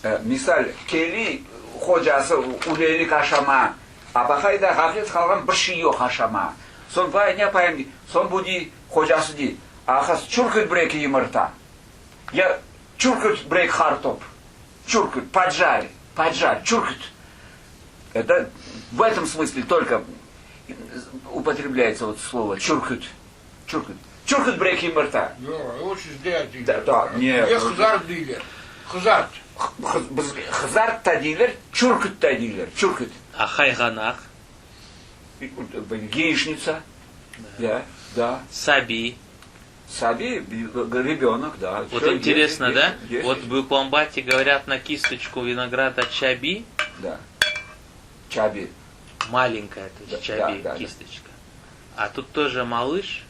Misal Keli hocası uleylik aşama. Abakayda hafif kalan bir şey yok aşama. Son vay ne yapayım? Son bu di hocası di. Ahas çurkut breki yumurta. Я чуркут брейк хартоп. Чуркут, поджарь, чуркут. Это в этом смысле только употребляется вот слово чуркут. Чуркут брейк ймырта. Очень дядя. Да, нет. Хзарт дилер. Хзарт. Хзарт та дилер, чуркут та дилер. Чуркут. А хайганах? Яичница. Да. Саби. Саби, ребенок, да. Вот Всё, интересно, есть, да? есть. Вот в Быкламбате говорят на кисточку винограда чаби. Да. Чаби. Маленькая, то есть чаби, да. кисточка. А тут тоже малыш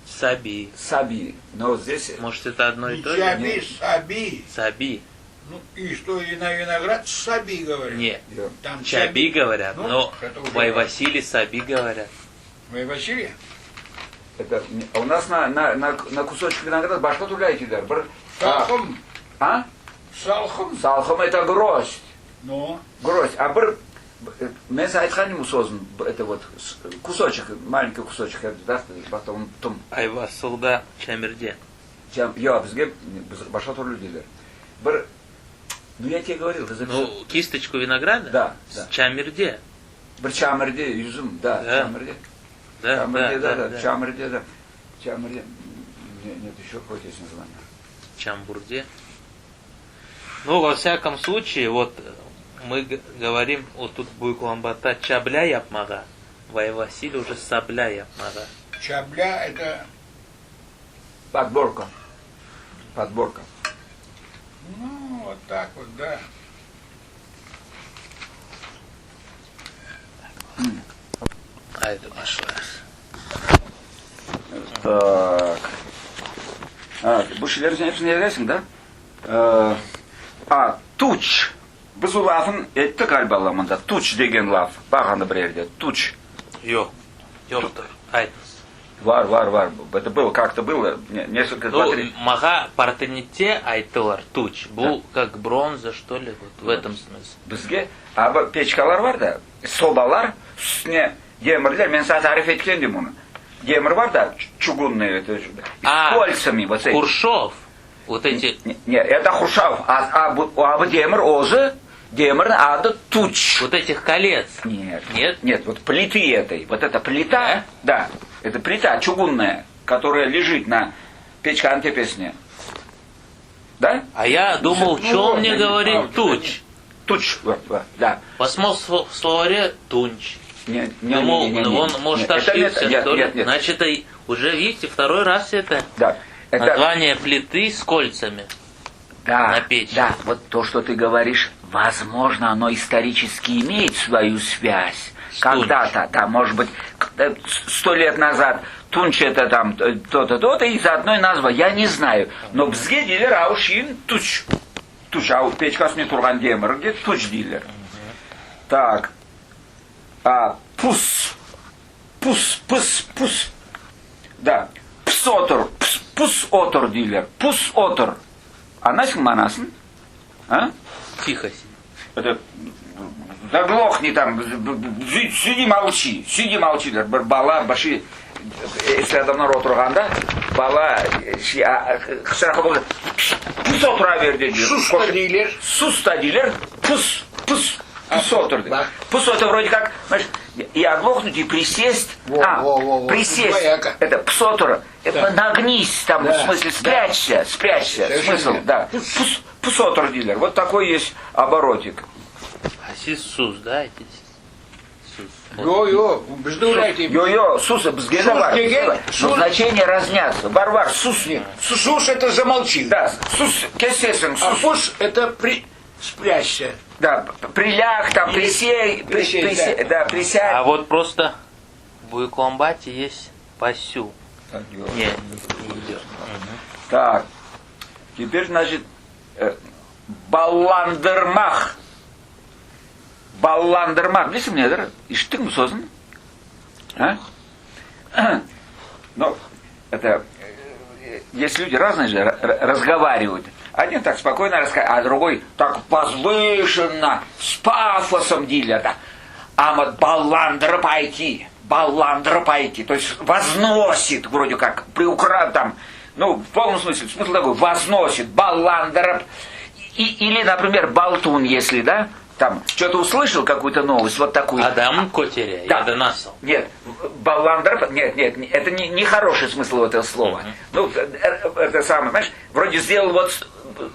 саби. Саби. Но здесь... Может, это одно и Не то же? чаби, Нет. саби. Саби. Ну и что, и на виноград саби говорят? Нет. Там Чаби говорят, Ну, но это уже Вай важно. Василий саби говорят. Вы Василий? Это, а у нас на кусочек винограда башка туляйтилер. Салхом. А? Салхом. Салхом это гроздь. Ну, Гроздь. А мен айтханиму создан, это вот кусочек, маленький кусочек, да, потом Айвасылда чамерде. я бізге башка турлюдилер. Ну я тебе говорил, ты записал. Ну, кисточку винограда? Да. С чамерде. Bir çamırdı yüzüm, da, Да. çamırdı. Да, Çamırdı, да. да. Çamırdı, да. Çamırdı. Нет, еще какое-то есть название. Чамбурде. Ну, во всяком случае, вот мы говорим, вот тут будет ламбата чабля япмага, Вай Василий уже сабля япмага. чабля это, Подборка. Подборка. ну, вот так вот, да. А это пошло. Так. Bu şeylerin hepsini yazıyorsun da. Tuç. Biz o lafın ettik galiba anlamında. Tuç degen laf. Bakanda bir yerde. Tuç. Йо. Ёпта. Ай. Var. Это было, как-то было. Несколько, Ну, два-три. мага партените айтылар туч. Был как бронза, что ли, вот в этом смысле. Bizge abi peçkalar var da sobalar üstüne demirler. Ben sana tarif etkendim onu. Demir var da чугунные это с кольцами вот эти. Куршов. Вот эти. Нет, это хрущав. А демир озы, демир аdı туч. Вот этих колец. Нет, вот плиты этой. Вот эта плита, да, это плита чугунная, которая лежит на печке антипесне. Да? А я думал, что он мне говорит туч. Туч, да. Посмотрел в словаре тунч. Не, Думал, он может ошибся, что ли. Нет. Значит, уже видите, второй раз это Да. Это, название плиты с кольцами. да, на печь. Да, вот то, что ты говоришь, возможно, оно исторически имеет свою связь. Когда-то, да, может быть, 100 лет назад Тунч это там то-то, и заодно и назва, я не знаю. Но бізге дилер аушин туч. Туч, а печкасыне турган демир, где туч дилер. Так. Пус. Да. Пус отор дилер. Пус отор. Анасың манасын? А? Тихо сиди. Это заглохни там, сиди молчи, бір бала башы если адамдар отырғанда бала қысырақ болды пус отыра бер dedi. Суста дилер. Суста дилер, пус отыр. Пус это вроде как, знаешь, и оглохнуть, и присесть. Присесть. Это пус отыр. Это нагнись там, в смысле спрячься. Смысл, да. Пус отыр дилер. Вот такой есть оборотик. Сус, да, эти? Йо, бждурайте. Йо, суса, бізге бар. Но значения разнятся. Барвар, сус. Сус это замолчи. Да, сус, кесесен, А сус. пуш это спрячься. Да, приляг, там, присей, да, присядь. А вот просто в Буйкламбате есть пасю. Не идет. Так, теперь, значит, балландырмах. Балландырмах. Білесің не дыр? Иштің мұ сосын? Ну, это, есть люди разные же разговаривают. Один так спокойно рассказывает, а другой так возвышенно, с пафосом дилер. Да. Амат баландра пойти. То есть возносит, вроде как, там, ну, в полном смысле, смысл такой, возносит, баландра. Или, например, болтун, если, да, там, что-то услышал, какую-то новость, вот такую. Адам котеря, да. я доносил. Нет, баландра, нет, это не хороший смысл этого слова. Ну, это самое, знаешь, вроде сделал вот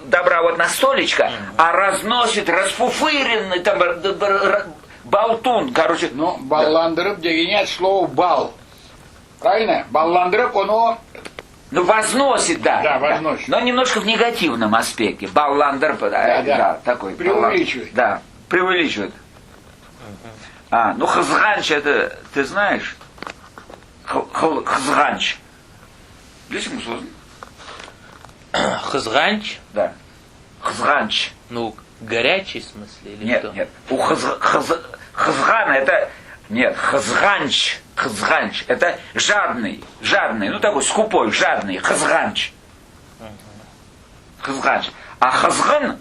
добра вот на столечко, а разносит, расфуфыренный, там, болтун, короче. Ну, балландырып деген от слова бал. Правильно? Балландырып, оно... Ну, возносит, да. Да, возносит. Но немножко в негативном аспекте. Балландер, да, такой. Преувеличивает. Да, преувеличивает. Ну, хазганч, это, ты знаешь? Хазганч. Близко сложно? Хазганч? Да. Хазганч. Ну, горячий в смысле или что? Нет. У хазгана это... Нет, хазганч, это жадный, ну такой скупой, жадный, хазганч. А хазган,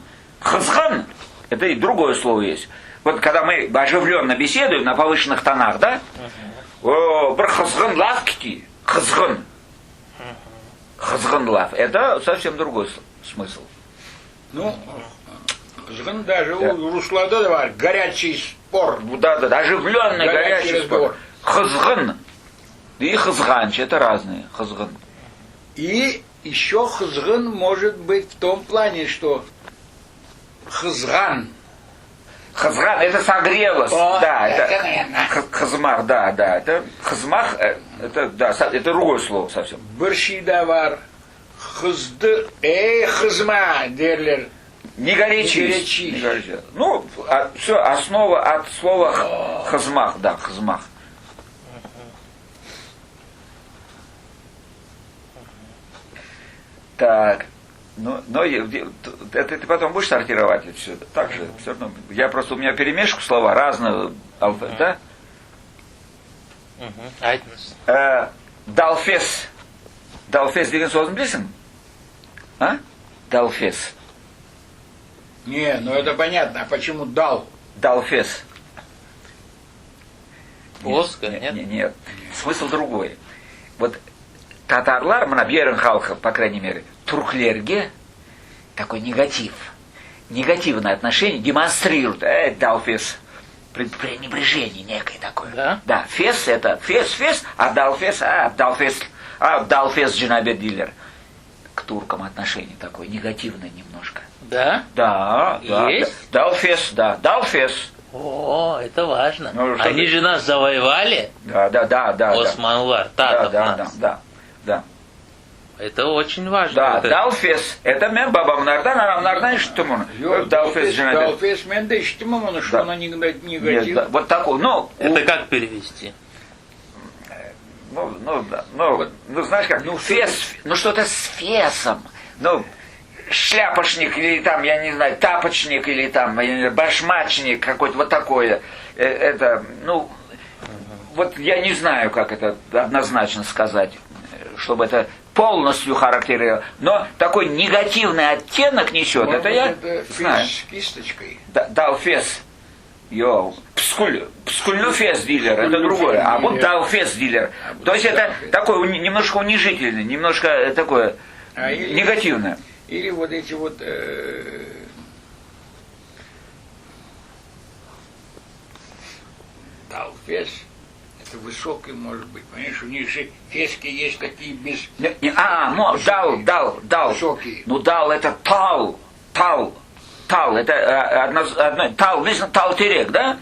это и другое слово есть. Вот когда мы оживленно беседуем на повышенных тонах, да? Про хазган лавки, хазган лав, это совсем другой смысл. Ну, хазган даже у Руслада говорит, горячий спор. Да, оживленный, горячий спор. Хазган и хазганч, это разные, хазган. И еще хазган может быть в том плане, что хазган. Хазган, это согрелось, да, это хазмах, да, это хазмах, это другое слово совсем. Баршидавар, хазды, хазма, дерлер. Не горячись. Ну, все, основа от слова хазмах, да, хазмах. Так, но это ты потом будешь сортировать это все? Так же, все равно. У меня перемешку слова разные, да? Далфес. Далфес деген сөзін білесің? А? Далфес. Не, ну это понятно. А почему дал? Далфес. Плоское, нет? Нет. Смысл другой. Вот татарлар, Бьерн Халха, по крайней мере, турклерге, такой негативное отношение демонстрирует. Далфес. Пренебрежение некое такое. Да? Да, фес это фес, а далфес джинабет дилер. К туркам отношение такое, негативное немножко. Да? Да. Есть? Далфес. О, это важно. Ну, Они же нас завоевали. Да. Османлар, татов нас. Да. Это очень важно. Да, это... далфес. Это мен бабам нардан что можно. Далфес джинабет. Далфес мен да иштимам, что она негатив. Вот такой, Это как перевести? Знаешь как, фес, что-то с фесом, шляпошник или там, я не знаю, тапочник или там, башмачник какой-то, вот такое, вот я не знаю, как это однозначно сказать, чтобы это полностью характеризовало, но такой негативный оттенок несет, может, это я это знаю. С кисточкой. Далфес. Пскульну фес дилер, это другое. А вот далфес дилер. То есть это такое немножко унижительное, немножко такое негативное. Или вот эти вот далфес, это высокий может быть. Понимаешь, у них же фески есть такие без... Дал. Высокие. Дал это тал, это одно, тал терек, да?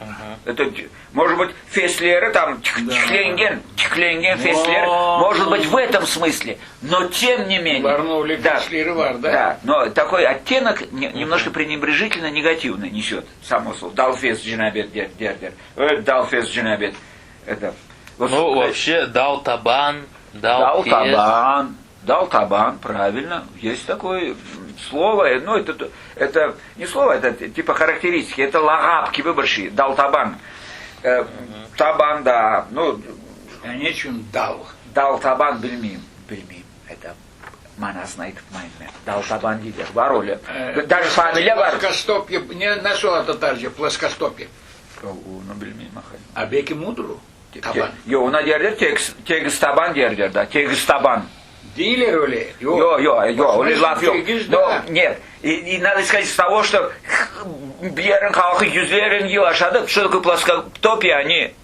Это, может быть, феслеры, там, тихленген, феслер, может быть, в этом смысле, но тем не менее. Варнули феслеры вар, да? Да, но такой оттенок немножко пренебрежительно негативный несет, само слово. Далфес джинабет дердер, далфес джинабет. Это. Вообще, дал табан, дал табан, правильно, есть такое слово, это не слово, это типа характеристики, это лагапки выборщи, дал табан. Табан, да, Нечем дал. Дал табан бельмим, это Мана знает майме. Далтабан дилер. Вароли. Даже фамилия var. Плоскостопье, не на татарca плоскостопье. Onu bilmeyeyim bakayım. А беки мудру. Taban. Yo ona derler tegiz taban derler da. Tegiz taban. Дилер öyle. Yo, öyle laf yok. Tegiz No, da. нет. И надо сказать с того, что Бьерн халкы yüzlerin yıl yaşadı. Что такое плоскостопие, они...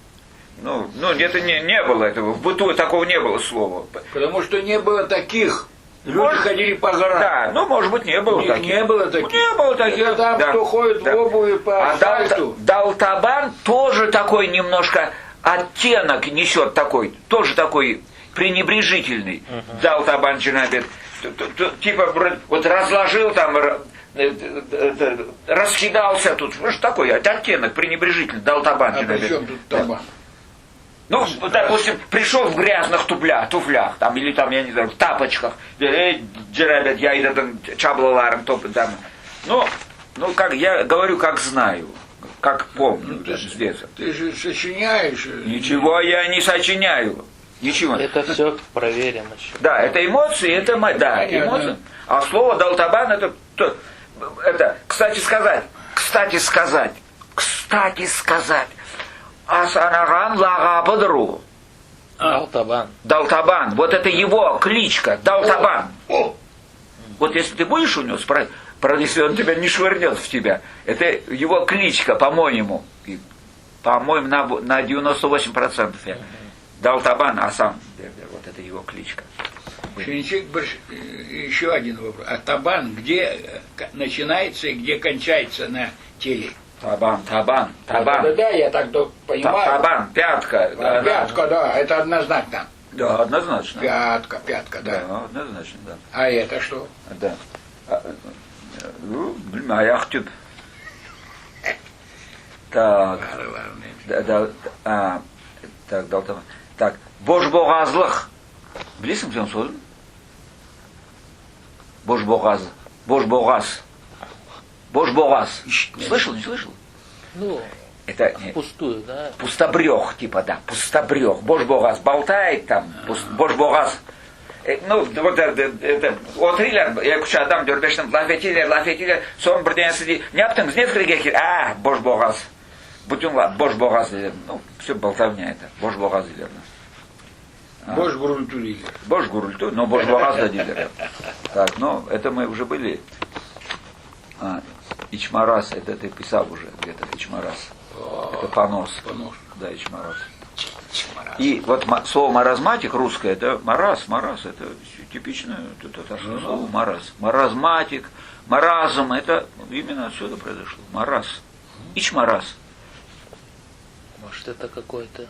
Ну, это не было этого. В быту такого не было слова. Потому что не было таких. Люди Может, ходили по горам. Да, может быть, не было таких. Не было таких. Не было таких. Это там, да. кто ходит в обуви по асфальту. Далтабан тоже такой немножко оттенок несет такой, тоже такой пренебрежительный. Далтабан Джинабет. Типа вот разложил там, раскидался тут. Что такой оттенок пренебрежительный. Далтабан А при Джинабет. чем тут табан? Ну, допустим, пришел в грязных туфлях, там, или там, я не знаю, в тапочках, джеребет, я иду чаблаларом, там. Ну, как я говорю, как знаю, как помню, с детства. Ты же сочиняешь. Ничего я не сочиняю. Ничего. Это все проверим еще. Да, это эмоции, это да, Понятно. эмоции. А слово далтабан это, кстати сказать. Асанаган лагабадру. Алтабан. Далтабан. Вот это его кличка. Далтабан. Вот если ты будешь у него спрашивать, если он тебя не швырнет в тебя, это его кличка, по-моему. По-моему, на 98%. Далтабан, а сам, вот это его кличка. Еще один вопрос. А табан где начинается и где кончается на теле? Табан. Да, я так понимаю. Табан, пятка. Пятка, да, это однозначно. Да, однозначно. Пятка, да. Да, однозначно, да. А это что? Да. Аяқ түп. Так. Так, далтабан. Так, божбоғазлық. Білесің сен сөзін? Божбоғаз. Слышал, не слышал? Ну, Это пустую, да? Пустобрех, типа, да, пустобрех. Божбоғаз болтает там, божбоғаз. Ну, вот это, отырилар, екі-үш адам дүрбештің лaf етилер, соның бірдеңесі дейді, не yaptыңыз, не фірге келді? Божбоғаз. Бүтін божбоғаз дейді. Ну, все болтовня это, божбоғаз дейді. Бош гурульту лидер. Бош гурульту, но божбоғаз да дейді. Так, ну, это мы уже были. Ичмарас, это ты писал уже где-то, Ичмарас. Это понос. Да, Ичмарас. И вот слово маразматик русское, это мараз, это типичное татарское слово мараз. Маразматик, маразм, это именно отсюда произошло. Мараз. Ичмарас. Может, это какое-то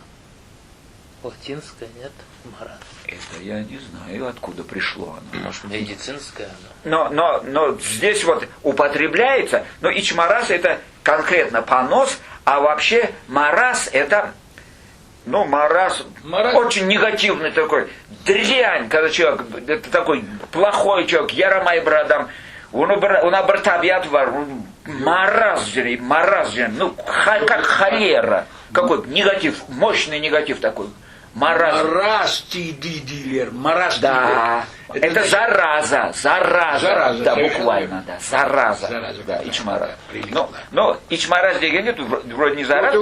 латинское, нет? Мараз. Это я не знаю, откуда пришло оно. Может, медицинское оно. Но здесь вот употребляется, но ичмарас это конкретно понос, а вообще мараз это, мараз очень негативный такой, дрянь, когда человек, это такой плохой человек, ярамай брадам, он обратабьят мараз, как холера, какой негатив, мощный негатив такой. Мараз дилер. Да, это зараза. Да, буквально, да. Зараза. Да, ичмараз. Но ичмараз дегенде тут вроде не зараза.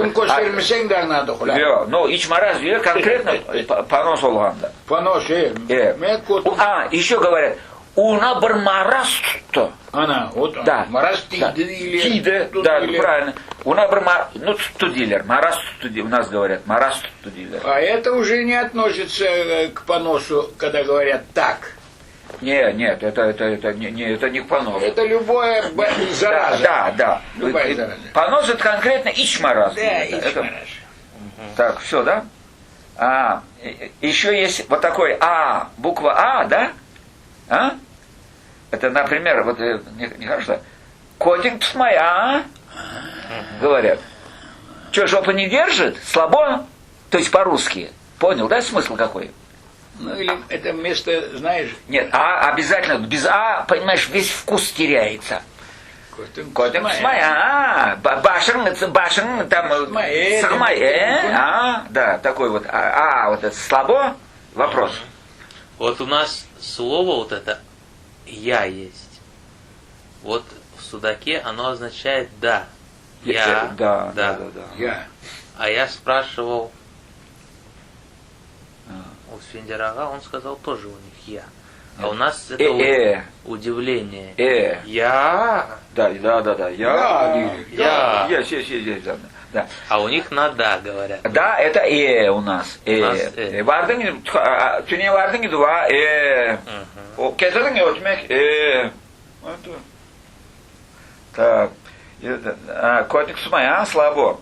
Но ичмараз дегенде конкретно понос олганда. Понос, еще говорят, уна бір мараз-то. Вот он. Да. Мараз тиде. Да, правильно. Уна бір тудилер. Мараз у нас говорят. Мараз тудилер. А это уже не относится к поносу, когда говорят так. Нет, это не к поносу. Это любое зараза. Да. Любая зараза. Понос это конкретно ичмараз. Да, ичмараз. Так, все, да? Еще есть вот такой буква А, да? Это, например, вот нехорошо. Котик моя, говорят. Что, жопа не держит? Слабо? То есть по-русски. Понял, да, смысл какой? Ну, или это место, знаешь... Нет, обязательно. Без понимаешь, весь вкус теряется. Котик моя, башен, там, сахмае, да, такой вот, вот это слабо? Вопрос. Вот у нас слово вот это я есть. Вот в судаке оно означает да. Я, Да. Я. А я спрашивал у Свиндерага, он сказал тоже у них я. А у нас это удивление. Я. Да. Я. Есть. Да. А у них на да говорят. Да, это у нас. Vardın tüne vardın ki dua o keserin ötmek Так. Котик Сумая, слабо.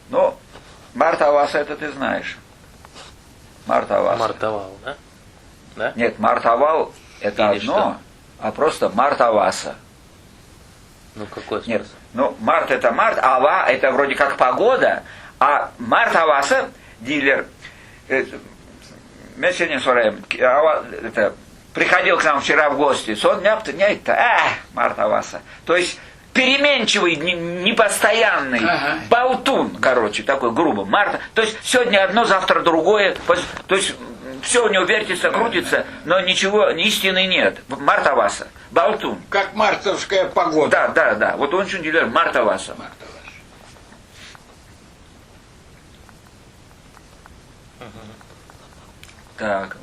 Ну, Мартаваса это ты знаешь. Мартаваса. Мартовал, да? Да? Нет, Мартавал это Или одно, что? а просто Мартаваса. Ну какой Нет, смысл? ну Март это Март, Ава это вроде как погода, а Мартаваса дилер. Мы сегодня сораем, это приходил к нам вчера в гости, сон Мартаваса. То есть переменчивый, непостоянный, болтун, короче, такой грубо. То есть сегодня одно, завтра другое. То есть все у него вертится, крутится, но ничего, истины нет. Мартаваса, болтун. Как мартовская погода. Да. Вот он что делает, Мартаваса. Так,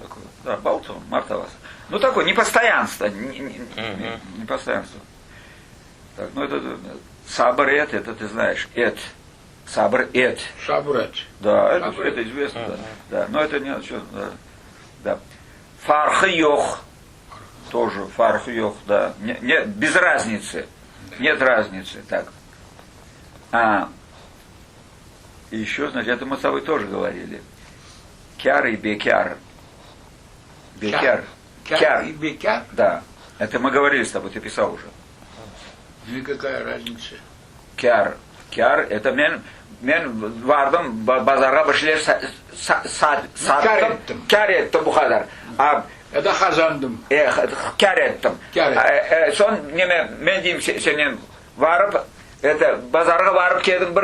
такой, да, болтун, Мартаваса. Ну такое, непостоянство. Непостоянство. Так, ну это сабрет, это ты знаешь, сабрет. Шабрет. Да, это известно, да. Но это не что, да. Фархйох. Тоже фархйох, да. Нет, без разницы. Нет разницы. Так. И еще, значит, это мы с тобой тоже говорили. Кяр и бекяр. Бекяр. Кяр и бекяр? Да. Это мы говорили с тобой, ты писал уже. Ну и какая разница? Кяр это мен vardım bazara başlar sattım. Kar ettim bu kadar. Это kazandım. Kar ettim. Son men diyeyim senin varıp bazarga varıp keldim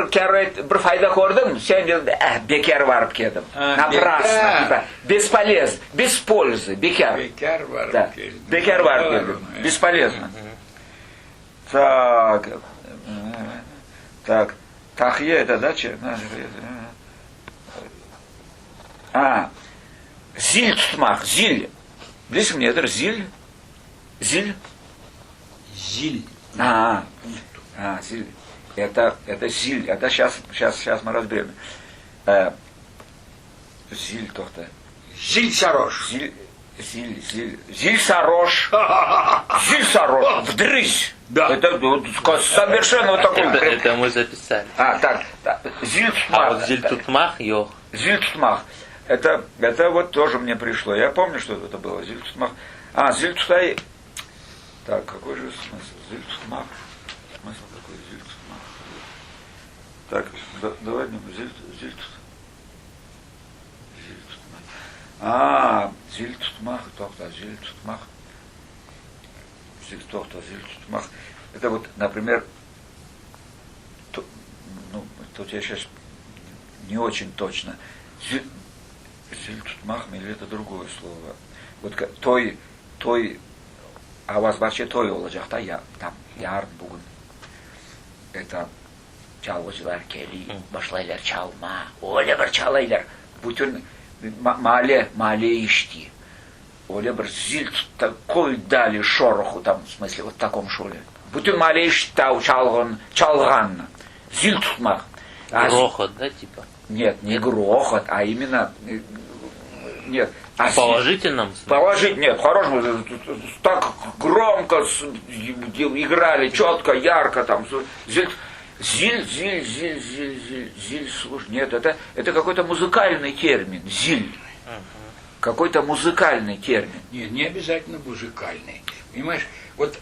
bir fayda gördüm. Sen dedin bekar varıp keldim. Напрасно, типа бесполезно, без пользы, bekar. Bekar varıp Да. geldim. Bekar varıp keldim. Бесполезно. Так, тахье это дача. Зиль тутмах, зиль. Близко мне это зиль. Зиль. Зиль. Зиль. Это зиль. Это сейчас мы разберем. Зиль то-то. Зиль сарош. Зиль сарош. Вдрысь. Да. Это совершенно вот такой. Это мы записали. Так. Зильтутмах. А вот Зильтутмах, йох. Зильтутмах. Это вот тоже мне пришло. Я помню, что это было. Зильтутмах. Зильтутай. Так, какой же смысл? Зильтутмах. Смысл такой зильтутмах. Так, давай зильтутмах. Зильтутмах. Зильтутмах. Это вот, например, тут я сейчас не очень точно. Зильтутмах или это другое слово. Вот той, а у вас вообще той olacak da ya там yarın bugün. Это çalgıcılar geliyor, başlayırlar çalma, öyle bir çalaylar. Bütün mahalle içti. Öyle bir zil такой дали шороху там, в смысле, вот в таком шоре. Bütün mahalle içti çalgan. Зиль тутмах. Грохот, да, типа? Нет, не грохот, а именно... Нет. В положительном смысле? Положительно, нет, в хорошем, так громко играли, четко, ярко там. Зиль, слушай, нет, это какой-то музыкальный термин, зиль. Какой-то музыкальный термин. Нет, не обязательно музыкальный. Понимаешь? Вот,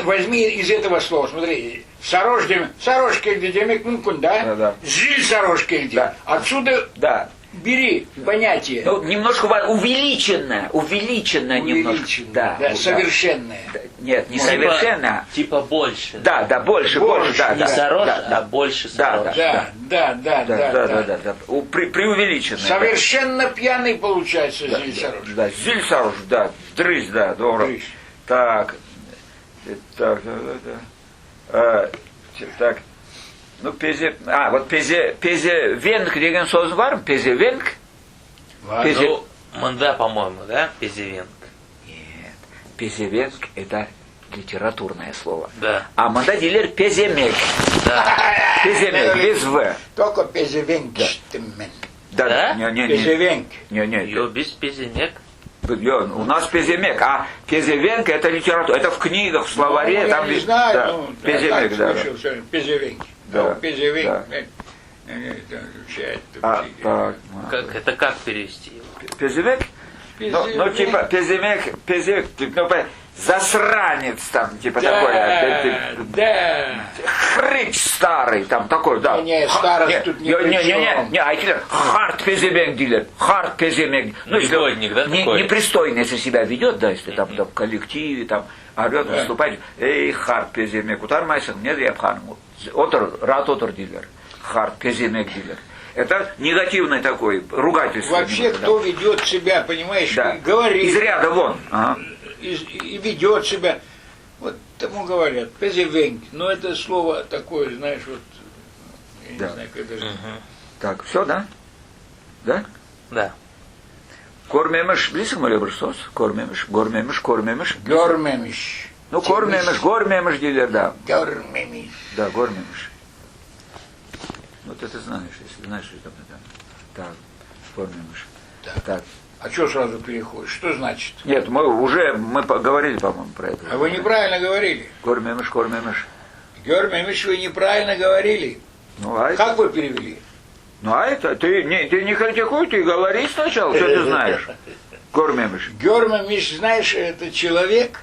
возьми из этого слова, смотри, сорожки где демек мункун, да? Да. Зиль сорожки где. Да. Отсюда бери понятие. Ну, немножко увеличенное немножко. Да, совершенное. Нет, не совершенно. Типа больше. Да, больше, да. Не сорож, а больше сорож. Да. Преувеличенное. Совершенно пьяный получается зиль сорож. Да, зиль сорож, да, дрысь, да, добро. Так. Так. Так. Ну, вот пезевенг деген сөз бар ма? Пезевенг? Ну, мында, по-моему, да? Пезевенг. Нет. Пезевенг это литературное слово. Да. А мында дилер пеземек. Да. Пеземек, без В. Только пезевенг. Да? Не. Пезевенг. Ее без пеземек. У нас пеземек, а пезевенг это литература, это в книгах, в словаре, Ну, там я не знаю, да, ну, пеземек, я да. так слышал, что пезевенг. Да, Ну, пезевенг. да. Так. Как, это как перевести его? Пеземек? Ну, типа, пеземек, ну, засранец там, типа такое. Да. Хрыч старый, там такой, да. Не, старость тут ни при чем. Не, айтилер, хард пеземек дилер, хард пеземек. Ну, если Негодник, да, такой? непристойно, если себя ведет, да, если там в коллективе, там, орет, выступает, эй, хард пеземек, утармайсың, не япханым, рад отыр дилер, хард пеземек дилер. Это негативный такой, ругательство. Вообще, кто ведет себя, понимаешь, да. говорит. Из ряда вон. Ага. И ведет себя. Вот тому говорят, пезевенг. Но это слово такое, знаешь, вот, я Да. не знаю, как даже... Так, все, да? Да? Да. Көрмеміш, білесің бе бір сөз? Көрмеміш. Гормемиш. Ну, көрмеміш дейлер, да. Гормемиш. Да, гормеміш. Вот это знаешь, если знаешь, что там. Так, көрмеміш. Так. А что сразу переходишь? Что значит? Нет, мы поговорили, по-моему, про это. А вы неправильно говорили. Көрмеміш. Гормемиш, вы неправильно говорили. Ну, а это... Как вы перевели? Ну, а это... Ты не критикуй, ты говори сначала, что ты знаешь. Көрмеміш. Гормемиш, знаешь, это человек,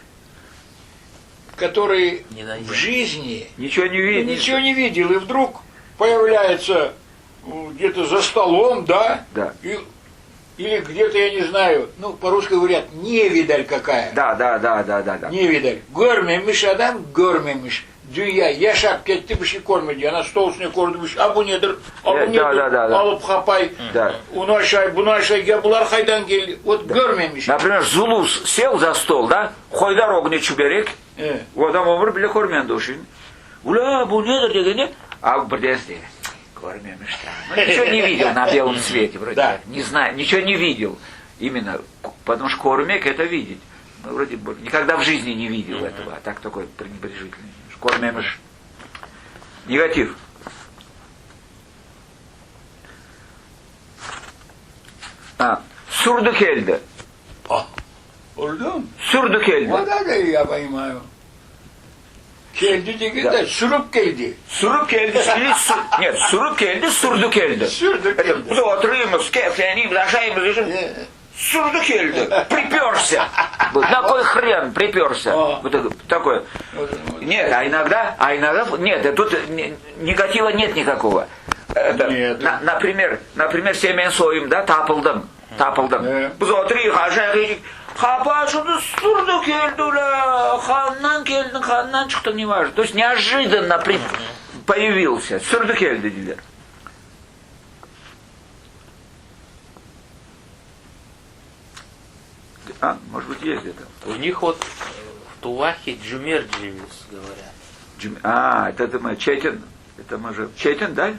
который Ненавидел. в жизни Ничего не видел. ничего не видел, и вдруг появляется где-то за столом, да? Да. Или где-то, я не знаю, ну, по-русски говорят, невидаль какая. Да. Невидаль. Görmemiş adam görmemiş. Dünya yaşap gitti bir şey görmedi. Yana stol üstüne koymuş. Ha bu nedir? Ha bu nedir? Da. Alıp kapay. Да. Onu aşağı, bunu aşağı. Ya bunlar haydan geldi. Вот görmemiş. Например, Зулус сел за стол, да? Қой дорогу чүберек. Одан өмір біле көрменді үшін. Уля, бұл недір дегенде, а бірден істеді. Көрмеміш там. Ну, ничего не видел на белом свете, вроде. Да. Не знаю, ничего не видел. Именно, потому что кормек это видеть. Ну, вроде бы, никогда в жизни не видел этого, а так такой пренебрежительный. Кормемыш. Негатив. Сурдукельде. Oldu mu? Сурдукельде. O da ya понимаю. Geldi dedi de sürüp geldi. Суруп келді, нет, суруп келді, сурду келді. Sürdü Это geldi. золотырымыз, кефляни, блажаемыз, сурду келді, приперся. На кой хрен приперся? Вот такое. Нет, а иногда, нет, тут негатива нет никакого. Это, Нет. например, семен соим, да, тапылдым. Біз отырайық, ажайық, хапашымды сурду келді, ханнан келдің, ханнан шықтың, не важно. То есть неожиданно появился. Сурду келді, дейлер. А, может быть, есть где-то. У них вот в Тувахе Джумер Дживис говорят. Это мы Четин. Это мы же Четин, да?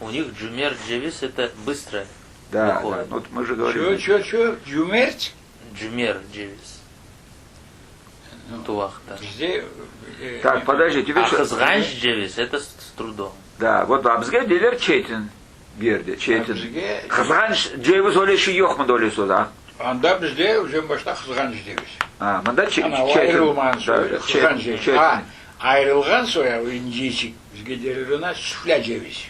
У них Джумер Дживис это быстро Да, выходит. вот мы же говорили. Чё? Cumert? Джумер Дживис. Тувах, да. Bizde Так, подожди, тебе А что? Хазганш Дживис это с трудом. Да, вот Абзге дилер Четин. Берди, Четин. Abzge, Хазганш Джейвыз олеши йохман олесу, да? anda bizde уже başta kızganç deriz. Мында Ana o ayrılman sonra Да, kızganç Четин. deriz. Ha, ayrılgan sonra o incecik bizge deriz ona süfle ceviz.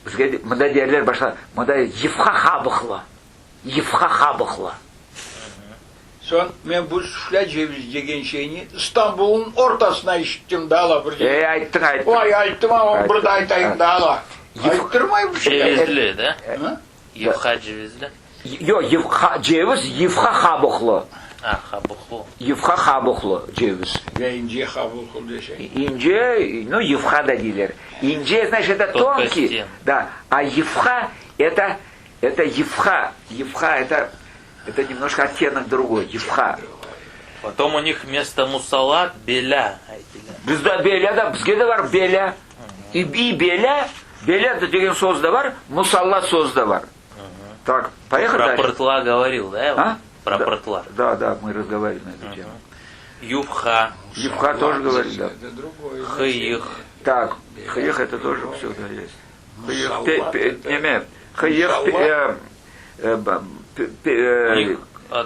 Бізге мында дерлер башла, мында Евха хабықла. Son ben bu süfle ceviz degen şeyini İstanbul'un ortasına işittim dağla bir de. Айттың. Vay ayttım ama burada aytayım dağla. Ayttırmayın bu şey. Джевизли, да? Ha? Евха Джевизли. Джейвыз Евха хабықлы. А, Хабуху. Евха хабықлы Джейвыз. Ve ince kabul kıl desey. Инже, ну, Евха да дилер. Инже, знаешь, это тонкий. Тонкостен. Да. А Евха, это Евха. Евха, это немножко оттенок другой. Евха. Потом у них вместо мусалат беля. Bizde böyle de, bizde de var böyle. Böyle de деген söz de var, musallat söz de var. Так, поехали Про дальше. портла говорил, да? А? Про Да. портла. Да, мы разговаривали на эту тему. Юбха, Юбха тоже говорит, да. Это другое. хаих. Так, хаих это тоже все, да, есть. Хаих, Мусаллат это- хаих, У них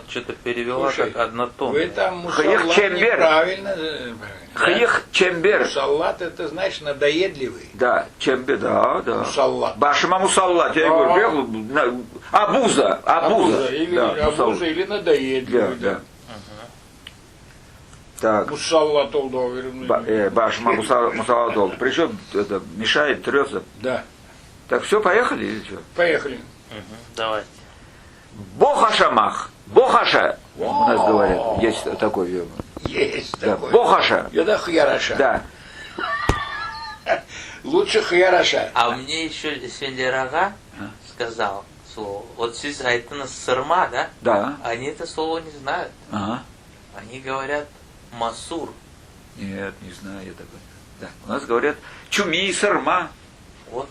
что-то перевела Слушай, как однотон. Вы там Хаих мусаллат чембер. неправильно. хаих чембер. Мусаллат это значит надоедливый. Да, чембер, да. Мусаллат. Башима мусаллат, я говорю, абуза. Или Да, абуза, или надоедливый. Да. Так. Мусаллат олдовер. Башима мусаллат олд. Причем это мешает, трется. Да. Так, все, поехали или что? Поехали. Давайте. Бохашамах. Бохаша. У нас говорят, есть такой. Есть Да, такой. Бохаша. Я хьяраша. Да. Лучше хьяраша. А мне еще Сендерага сказал слово. Вот здесь айтына сырма, да? Да. Они это слово не знают. Ага. Они говорят масур. Нет, не знаю я такой. Да. У нас говорят чуми, сырма. Вот.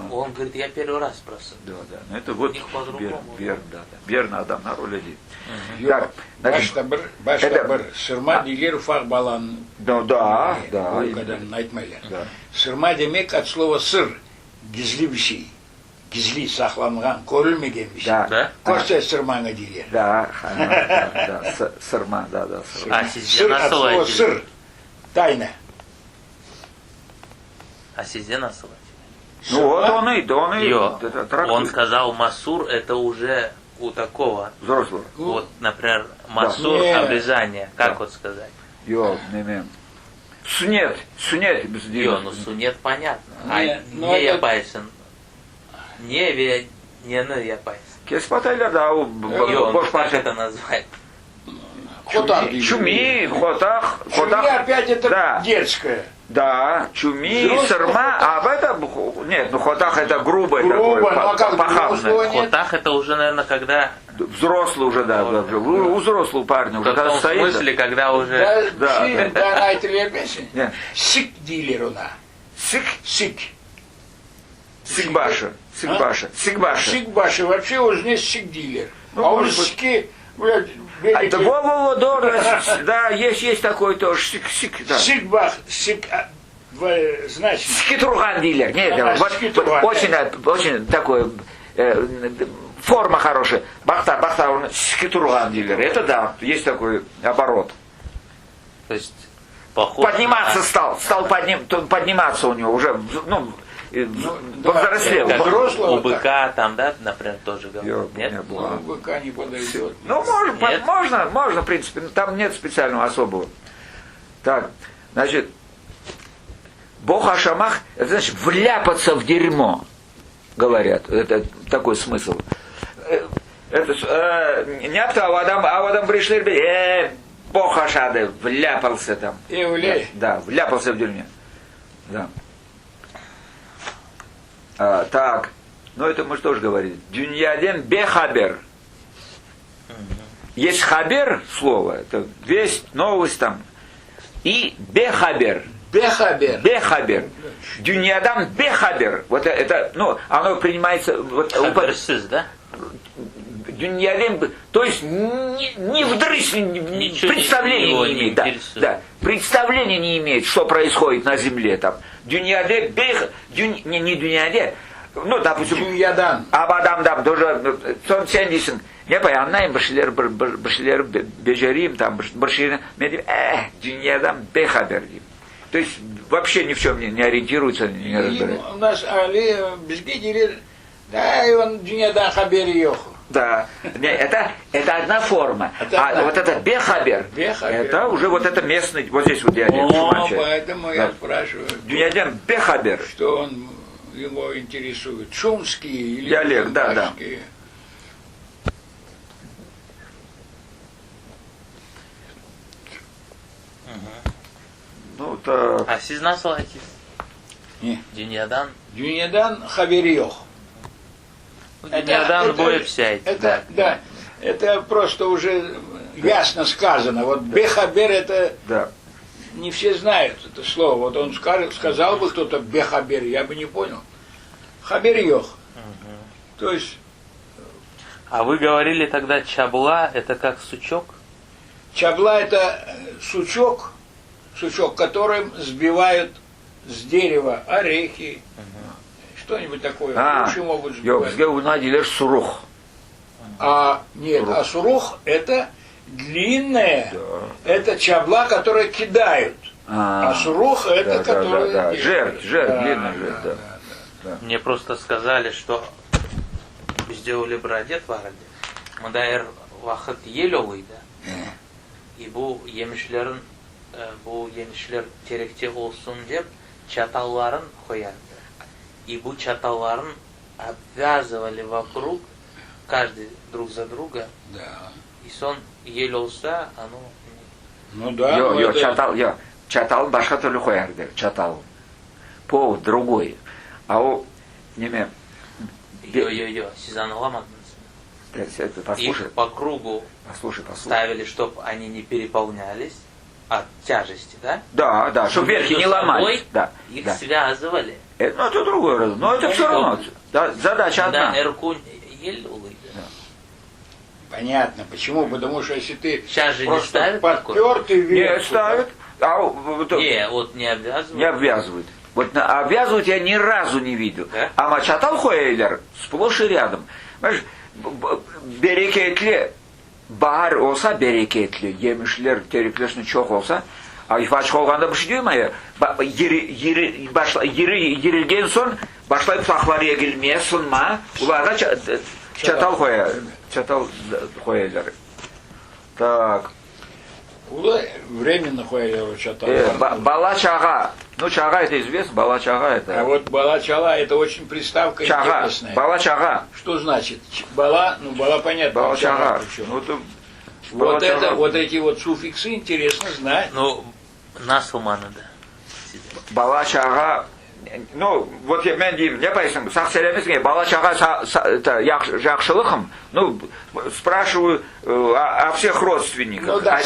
Он говорит, я первый раз просто. Да. Ну это вот У них по-другому. Берн Адам на роль один. Yok. Так, значит, Başta это- bir sırma dilir ufak balan. да. Bu kadar nightmare'ler. Да. Sırma demek от слова sır. Gizli bir şey. Gizli, saklangan, görülmegen bir şey. Да. Да? Korsa sırmana dilir. Да, сырма, да, сырма. А сизде Sır от слова насылайте. sır. Тайна. А сизде насылайте. Ну вот он и, Йо. это Он трактует. сказал масур, это уже у такого. Взрослого. Вот, например, масур, Не. обрезание. Как Да. вот сказать? Йо, не. Сунет, без Йо, ну сунет понятно. А Не, ну не это- япайсын. Не япайсын. Кеспатайлер, да, Йо, ну бош как паче. это назвать? Хотар dilir. Чуми, хотах, Чуми опять это Да. детское. Да, чуми, Взрослый сырма, хотах. а в этом, нет, ну хотах это грубое Грубо, такое, ну а как похабное. взрослого нет? Хотах это уже, наверное, когда... Взрослый уже, да, у взрослого парня В уже, когда том стоит. смысле, когда уже... Да. Да, найтерлербесин. Нет. Сик дилер она. Сик, Сик. сикбаша, сикбаша. Сикбаши вообще уже не сик-дилер. Ну, А он может быть. сики, блядь, А, да, во, да, есть такой тоже, сик, да. Сикбах, сик, значит, Скитруган дилер. Нет, Ага, вот скитруган. очень такой, форма хорошая. Бахтар, он скитруган дилер. Это да, есть такой оборот. То есть, похоже... Подниматься стал подниматься у него уже, ну, повзрослел. да. Как Взрослого у быка там, да, например, тоже Я- говорят. Нет? не было. быка не подойдет. Ну, Нет? можно, в принципе, но там нет специального особого. Так, значит, Бохашамах, это значит вляпаться в дерьмо, говорят. Это такой смысл. Это Авадам пришли, Бохашады, вляпался там. Евлей. Да, вляпался в дерьме. Да. Так, ну это мы же тоже говорили. Дюньяден бехабер. Есть хабер слово, это весть, новость там. И бехабер. Бехабер. Бехабер. Дюньядам бехабер. Вот это, ну, оно принимается... Вот, Хаберсиз, да? Дюньядем, то есть не вдрысь, Ничего представления его не не имеет. Да, интересует. да, представления не имеет, что происходит на земле там. Дюньяде бех, не дюньяде, ну, допустим, Дюньядан. Абадамдам тоже, сон сендисен, не понимаю, башлер бежерим, там, башлер, дюньядам бехабер. То есть вообще ни в чем не ориентируется, не разбирается. У нас Али бізге дилер, да, и он дюньядан хабери йоху. Да, это одна форма. Это А одна. вот это бехабер, Бехабер. это уже вот это местный, вот здесь вот диалект О, Шумача. поэтому я Да. спрашиваю, Дюнядям бехабер. что он его интересует. Шумские или Диалект, да, да. шумашские? Ну, так. А siz nasıl айтасыз? Не. Дюньядан? Дюньядан хабери йоху. Дюньядан боепся Это, да, это просто уже ясно сказано. Вот бехабер это Да. не все знают это слово. Вот он сказал бы кто-то бехабер, я бы не понял. Хабер йох. То есть А вы говорили тогда чабла, это как сучок? чабла это сучок, которым сбивают с дерева орехи, что-нибудь такое. Очень могут Yok, сбивать. bizga uni deydilar suruh. Нет, сурух это длинная, это чабла, которая кидают. А сурух это да, который... да. делают. Жертв, длинная жертв, да. Мне просто сказали, что сделали брадет варде. Мындай вакыт ел олыйды. И бу емишлерин бу емишлер теректе болсун деп чаталларын коярды. И бу чаталларын обвязывали вокруг, каждый друг за друга. Да. И сон ел olsa, оно... Ну да. Yok, ну yok, это- çatal başka türlü koyardı, çatal. Повод другой. А у неме, Йо-йо-йо, сіз аналамадыңыз. послушай, Их по кругу послушай. ставили, чтобы они не переполнялись от тяжести, да? Да, чтобы верхи не Между собой ломались. Да, их да. связывали. Ну, это другой раз. Но это все равно. Да, задача Да, одна. эркун ел улыбка. Понятно. Почему? Потому что если ты Сейчас же не просто ставят такое? подпертый вверх, Не ставят, а вот Не, вот не обязывают. не обвязывают. Вот обвязывать я ни разу не видел. Да? А мачатал хойлер сплошь и рядом. Знаешь, берекетли, bahar olsa bereketli, yemişler, terikleşini çok olsa, açık olganda bir şey diyor mu ya? Yerilgen son, başlayıp sakları yegilmeye sunma, ularga çatal koyarlar. Так. временно хуя чатал. Бала-чага. Ну, чага это известно, бала-чага это... А вот бала-чала это очень приставка Чага, интересная. бала-чага. Что значит? Бала, ну бала понятно. Бала-чага. причем. Ну, это Вот бала-чага. это, вот эти вот суффиксы интересно знать. Ну, насылманы да. Бала-чага. Ну, вот мен деймін, не поясню, сақ сәлемесіңе, бала-чага жақшылықым, ну, спрашиваю о всех родственниках, Ну да,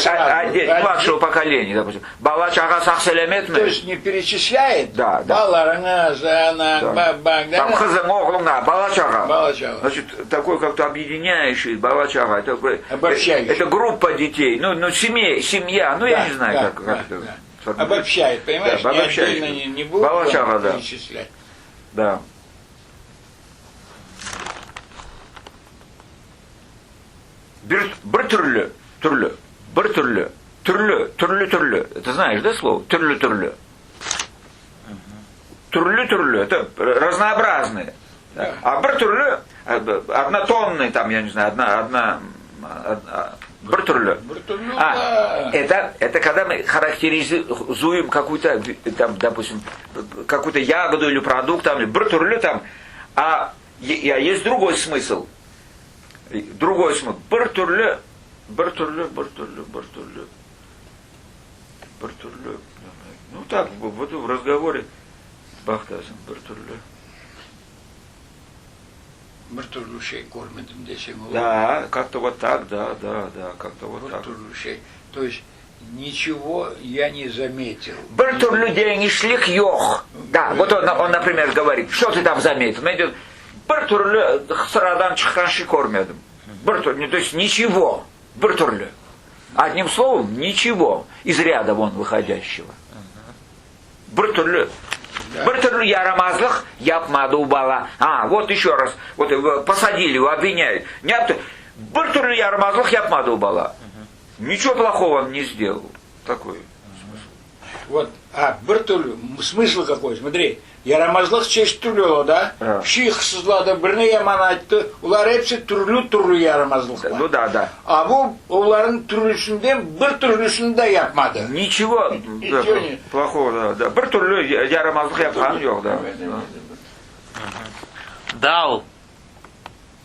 младшего поколения, допустим. Бала-чага сақ сәлемет То ме? есть не перечисляет? Да, да. Баларана, зана, Да. бабак, Там да? хызың, оғлыңа, бала-чага. Бала-чага. Значит, такой как-то объединяющий бала-чага. Обобщающий. Это группа детей, ну семья, ну, я Да, не знаю, да, как да, это. да. Обобщает, понимаешь? Да, Не обобщает. отдельно не будут Бала-чага, да. перечислять. Да. Bir türlü. Это знаешь, да, слово? Türlü. Türlü, это разнообразные. Да. А bir türlü, однотонные, там, я не знаю, bir türlü. Ну, да. Это когда мы характеризуем какую-то, там, допустим, какую-то ягоду или продукт, там, или bir türlü, там, а есть другой смысл. Другой смысл. Bir türlü. Ну так, вот в разговоре бахтасим, bir türlü. Бартурлушей кормят им десем. Да, как-то вот так, да, как-то вот так. Бартурлушей. То есть ничего я не заметил. Bir türlü değişiklik yok. Да, вот он, например, говорит, что ты там заметил? Он идет, bir türlü sıradan çıkan şey görmedim. Bir türlü, то есть ничего, bir türlü. Одним словом, ничего из ряда вон выходящего. Bir türlü. Bir türlü yaramazlık yapmadı у бала. Вот еще раз, вот его посадили, его обвиняют. Bir türlü yaramazlık yapmadı у бала. Ничего плохого он не сделал. Такой. Вот, бартулю, смысл какой, смотри, ярамазлық чеш түрлі, да? Да. Ших сызлады, біріне яман айтты, олар hepsi түрлі ярамазлық бар. Ну да. А бұл олардың түрлісінде бір түрлісін де yapmadı. Ничего не. плохого, да. Bir türlü yaramazlık yapқан yok, да. Дал.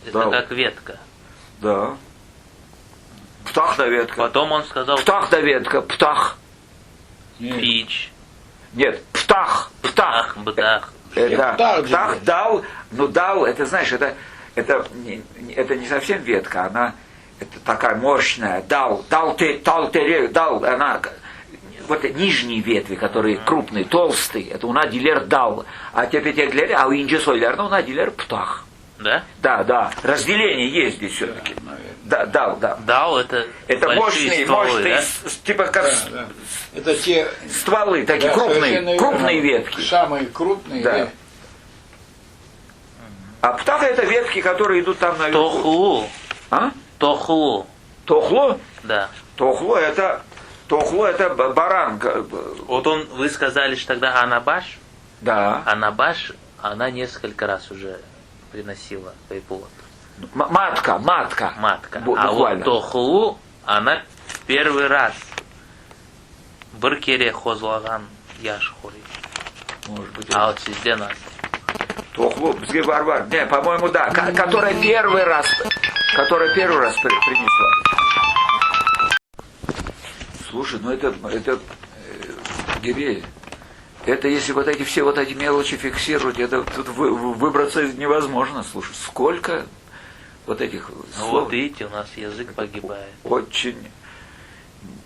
Это Дал. как ветка. Да. Птах да ветка. Потом он сказал Птах да ветка, птах. пич, Нет, птах. птах, бдах. Это Птах птах же. дал, но дал, это знаешь, это не совсем ветка, она это такая мощная, дал, она, вот нижние ветви, которые крупные, толстые, это у надилер дал, а теперь, а у инджесойлерна у надилер птах. Да? Да, разделение есть здесь все-таки. Да, дал. Дал это мощные, стволы, да? типа как Это те стволы, такие крупные ветки. Самые крупные. Да. А птаха это ветки, которые идут там наверху. Тохлу. А? Тохлу. Тохло? Да. Тохло это баран. Вот вы сказали, что тогда Анабаш. Да. Анабаш, она несколько раз уже приносила кайпулот. Матка. А вот Тохлу, она первый раз. Быркере хозлаган яшхури. Может быть. А вот везде нас. Тохло, барбар. Не, по-моему, да. Которая первый раз принесла. Слушай, ну это Гирей, это если вот эти все вот эти мелочи фиксировать, это тут выбраться невозможно. Слушай, сколько вот этих слов. Вот видите, у нас язык погибает. Очень.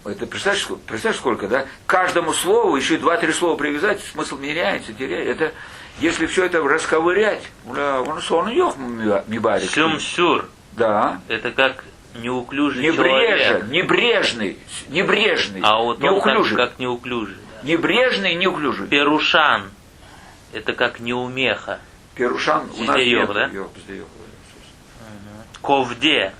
Это представляешь, сколько, да? Каждому слову еще и 2-3 слова привязать, смысл меняется, теряет. Это если все это расковырять, он сон йох мибарик. Сюр. Да. Это как неуклюжий человек. Небрежный. А вот он неуклюжий. как неуклюжий. Да. Небрежный и неуклюжий. Перушан. Это как неумеха. Перушан у нас Зиздеёв, нет. да? Ковде.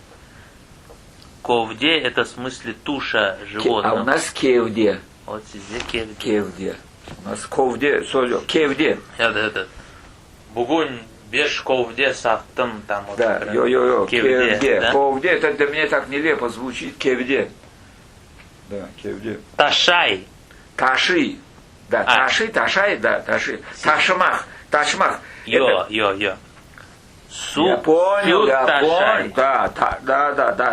Ковде это в смысле туша животного. А у нас кевде. Вот здесь кевде. Кевде. У нас ковде, кевде. Это. Бугунь беш ковде сахтам там. Вот, да, кевде. Да? Ковде, это для меня так нелепо звучит. Кевде. Да, кевде. Ташай. Таши. Да, ташай, да, таши. Ташмах. Йо. Я понял. Да,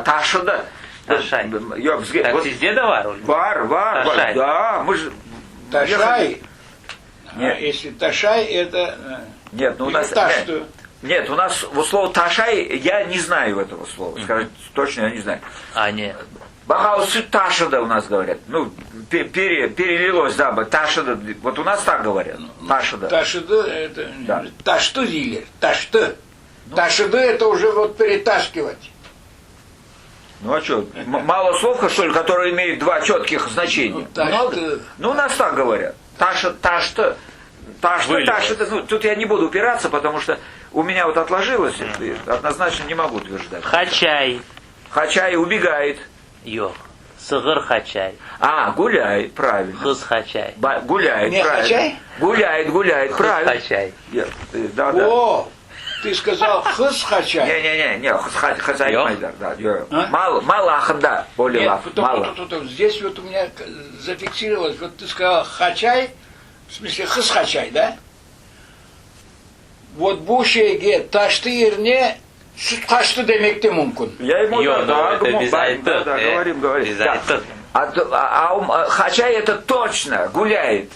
ташада. Ташай. Так вот, везде давар? Вар, да, мы же... Ташай. Нет. Если ташай, это... Нет, ну у нас... Нет, у нас вот слово ташай, я не знаю этого слова. Скажите, точно я не знаю. Нет. Бахаусу ташада у нас говорят. Ну, перелилось, да, ташада. Вот у нас так говорят. Ташада. Ташада, это... Да. Ташту дилер. Ташта. Ташада это уже вот перетаскивать. Ну а что, мало слов, что ли, которые имеют 2 четких значения? Много? Ну, у нас так говорят. Ташта. Ну, тут я не буду упираться, потому что у меня вот отложилось, однозначно не могу утверждать. Хачай убегает. Йо. Сыгыр хачай. Гуляет, правильно. Хыз хачай. Не Гуляет, правильно. хачай? Гуляет, правильно. Хачай. Да. О, ты сказал хыз хачай. Не, хачай майдар, да. А? Мало аханда, более Нет, лав. Мало. здесь вот у меня зафиксировалось, вот ты сказал хачай, в смысле хыз хачай, да? Вот bu şeyge taştı yerine süt kaçtı demekte mümkün. Я ему говорим. Хачай это точно, гуляет.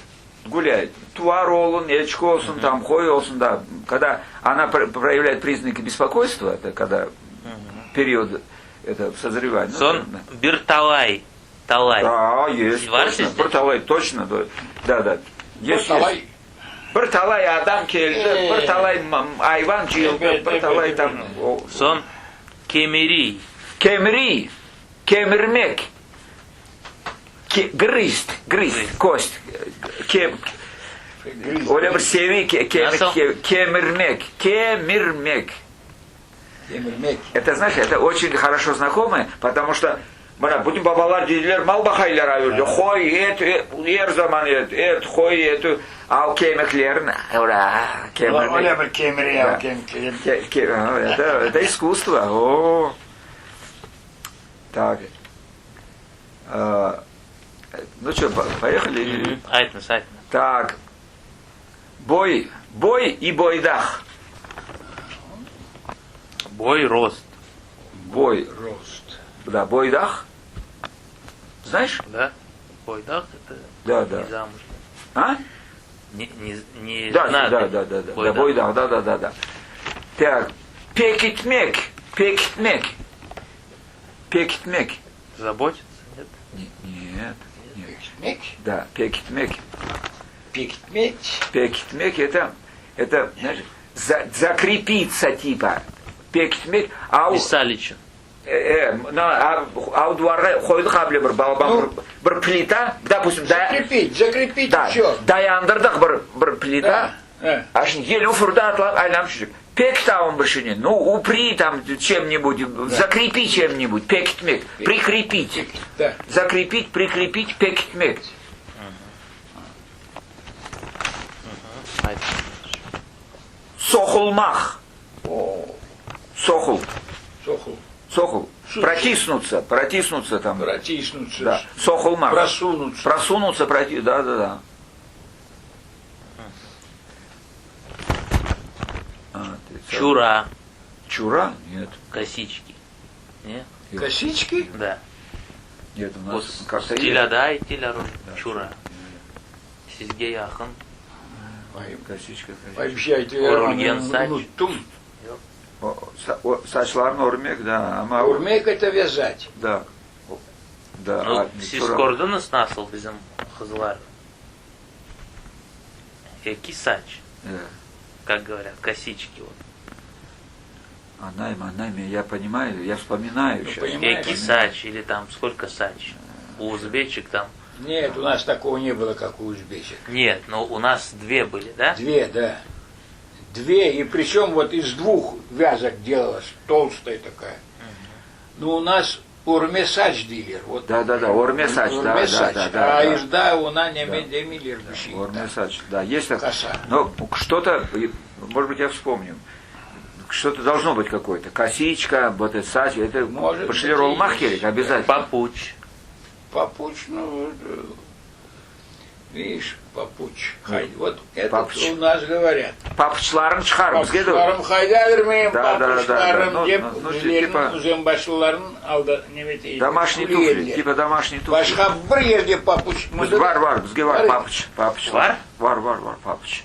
Туар олун, ечко олсун, там хой олсун, да. Когда она проявляет признаки беспокойства, это когда период это созревания. Сон бирталай. Талай. Да, есть. Бирталай, точно. Да. Есть. Бирталай адам келді, бирталай айван жиылды, бирталай там... Сон кемери. Кемірмек. Грызть, кость. Оля бір севи, кемірмек. Это, знаешь, это очень хорошо знакомое, потому что будем бабалар дейлер мал бахайлар авырды. Хой, ер заман хой, ал кемеклерін. Оля бір кемері, ал кемеклерін. Это искусство. Так. Ну что, поехали? Айтнес. Так. Бой и бойдах. Бой, рост. Рост. Да, бойдах. Знаешь? Да. Бойдах это Да. не замуж. Не Да. женатый. Да, бойдах, да. Так. Пекитмек. Пекитмек. Заботиться? Нет? Нет. Нет. Мек, Да, пекитмек. пикмек. Пекитмек это знаешь, закрепиться типа. Пекитмек. Писаличу. А у двора ходит хабли балбам бір плита, допустим, Закрепить, да, все. даяндырдық бір плита, ашын елу фурда атлап айлам жүрек. Пекта он больше ну упри там чем-нибудь, закрепи чем-нибудь, пекитмек, прикрепить. Да. Закрепить, прикрепить, пекитмек. Сохулмах. Сохул. Сохул. Сохул. Протиснуться там. Протиснуться. Да. Сохулмах. Просунуться. Просунуться, да. Чура. Чура? Нет. Косички. Нет? Косички? Да. Нет, у Вот нас как-то есть. Тилядай, тиляру. Чура. Sizge yakın. Косичка. Вообще, Урген сач. тум. Saçlarını örmek da ama Урмек это вязать. да. Да. Ну, siz gördünüz nasıl bizim kızlar? Кисач, как говорят, косички вот. Она им, я понимаю, я вспоминаю сейчас. понимаю. Кисач или там сколько сач? У узбечек там. Нет, у нас такого не было, как у узбечек. Нет, но у нас две были, да? Две, да. Две, и причем вот из двух вязок делалась, толстая такая. Но у нас урмесач дилер. Вот, Да, урмесач, да. А изда у нас не медемилер. Урмесач, да, есть так. Коса. Но что-то, может быть, я вспомню. Что-то должно быть какое-то. Косичка, вот это сач, это Может пошли быть, роллмахерик обязательно. Папуч. Папуч, ну, видишь, папуч. Вот это Папуч. у нас говорят. Папучларын шығарып бізге де. Папучларым қайда бермеймін, Да. папучларым деп, Ну, үйлерінің типа- үзембашыларын алды, неметейді. Домашние туфли, типа домашние туфли. Башқа бір жерде папуч. Бар, бізге бар, Бар. папуч. Бар? Бар, папуч.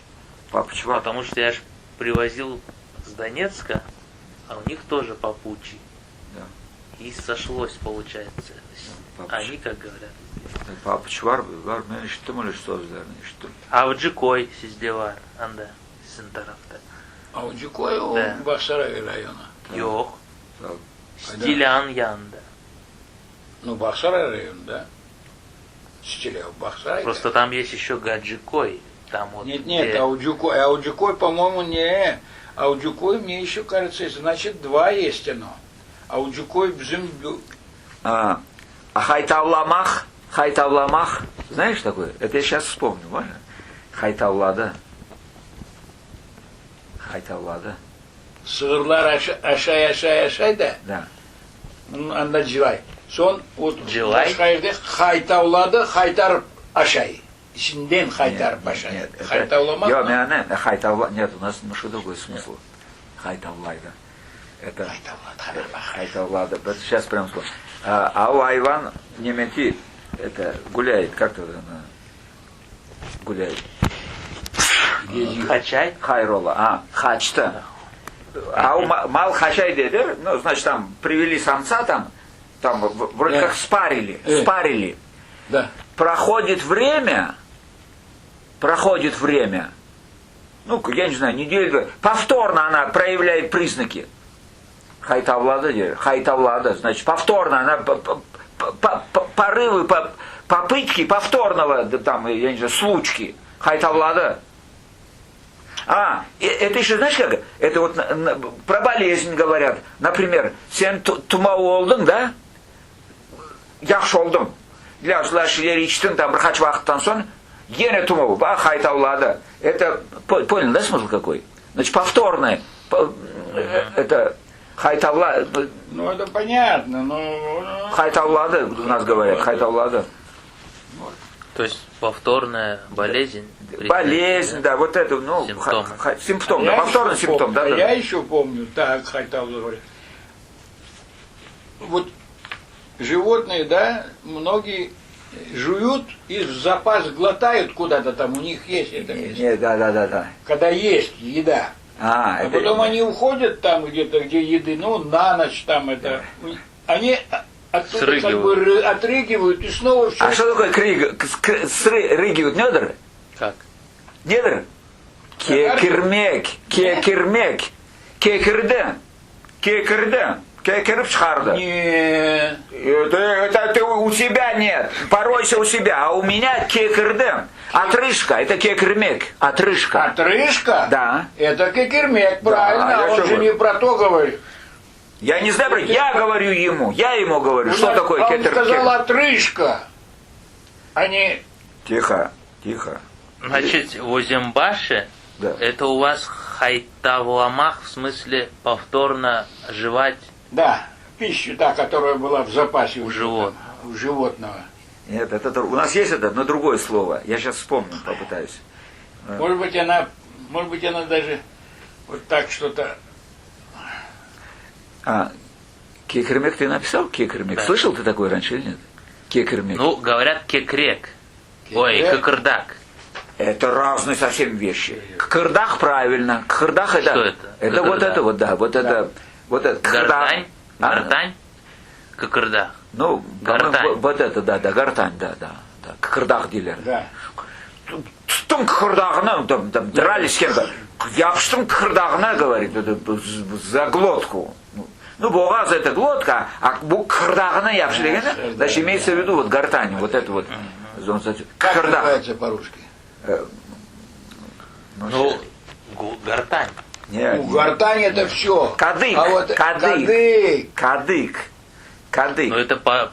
Папуч бар. Потому что я ж привозил с Донецка, а у них тоже папучи. Да. И сошлось, получается. Папуч. Они, как говорят. Папуч var, ben işittim öyle sözlerini işittim. Avcıkoy sizde var. Anda sizin tarafta. Аудюкой у Да. Бахсарай района. Yok. Так. Stilan yanında. Ну, Бахсарай район, да. Стиля, Бахсарай. Просто там есть еще Гаджикой. Там вот Нет, где- Аудюкой. Аудюкой, по-моему, не. Аудюкой, мне еще кажется, значит, два есть оно. Аудюкой бзымбю. А хайтавламах, знаешь такое? Это я сейчас вспомню, можно? Хайтавлада. Сығырлар ашай да. Да. Анда жылай. Сон, вот Жылай? башқа жерде хайтаулады, хайтарып ашай. Ішінден хайтарып ашай. Нет, Хайтауламақ. Нет, у нас немножко другой смысл. Хайтавлайда. Это хайтавлада. Вот сейчас прям вспомню. А у Айван Немети это гуляет, как-то она гуляет. Хачай. Хайрола, хачта. А у мал хачай дедер, ну, значит, там привели самца, там вроде Да. как спарили. Да. Проходит время, ну, я не знаю, неделю, повторно она проявляет признаки. Хайтавлада, значит, повторно она порывы, попытки повторного, там, я не знаю, случки. Хайтавлада. Это еще, знаешь как? Это вот про болезнь говорят. Например, сен тумау олдың, да? Яхшы олдың. Ляжлашилер ичтің, там, бір қач уақыттан соң, ене тумау, хайтавлада. Это, понял, да, смысл какой? Значит, повторное. Это хайтавла. Ну, это понятно, но... Хайтавлада у нас говорят, хайтавлада. То есть повторная болезнь. Болезнь, да, вот это, ну, симптом, да, повторный симптом, да. Я еще помню, так, хайтавла говорят. Вот животные, да, многие жуют и в запас глотают куда-то там, у них есть это место. Нет, да. Когда есть еда. А это... потом они уходят там где-то, где еды, ну, на ночь там это. Они оттуда Срыгивают. как бы отрыгивают и снова все. А что такое рыгивают недр? Как? Недр? Кекермек, кекермек, кекерден, кекерден, кекерпшхарда. Не. Это ты у себя нет. Поройся у себя. А у меня кекерден. Отрыжка. Это кекермек. Отрыжка. Отрыжка? Да. Это кекермек, Да, правильно. я Он что же говорю? не про то говорит. Я не знаю, я говорю ему. Я ему говорю. Что Он- такое Он кетер? сказал отрыжка. А не... Тихо, тихо. Значит, в Озимбаше Да. это у вас хайтавламах, в смысле повторно жевать Да, пищу, та, которая была в запасе у животного. у животного. Нет, это у нас есть это, но другое слово. Я сейчас вспомню, попытаюсь. Может быть, она даже вот так что-то... Кекермек ты написал? Кекермек. Да. Слышал ты такое раньше или нет? Кекермек. Ну, говорят кекрек. Ой, кекрдак. Это разные совсем вещи. Кырдах правильно. Кырдах это. Что это? Это вот Кырдах. это вот, да. Вот это. Вот это. Кырдах. Гортань? А? Гортань? Кекрдак. Ну, Гортань. по-моему, вот это, да, гортань, да. Кырдах дилер. Да. Тум кырдагына, там дрались с кем-то. Япштым кырдагына, говорит, это за глотку. Ну, боғаз это глотка, а bu кырдагына япшы дегені, значит, имеется в виду вот гортань, вот это вот. Как Кырдах. называется по-русски? Ну, гортань. Нет, Ну, гортань это все. Кадык, А вот кадык. Кадык. Кадык. Но это по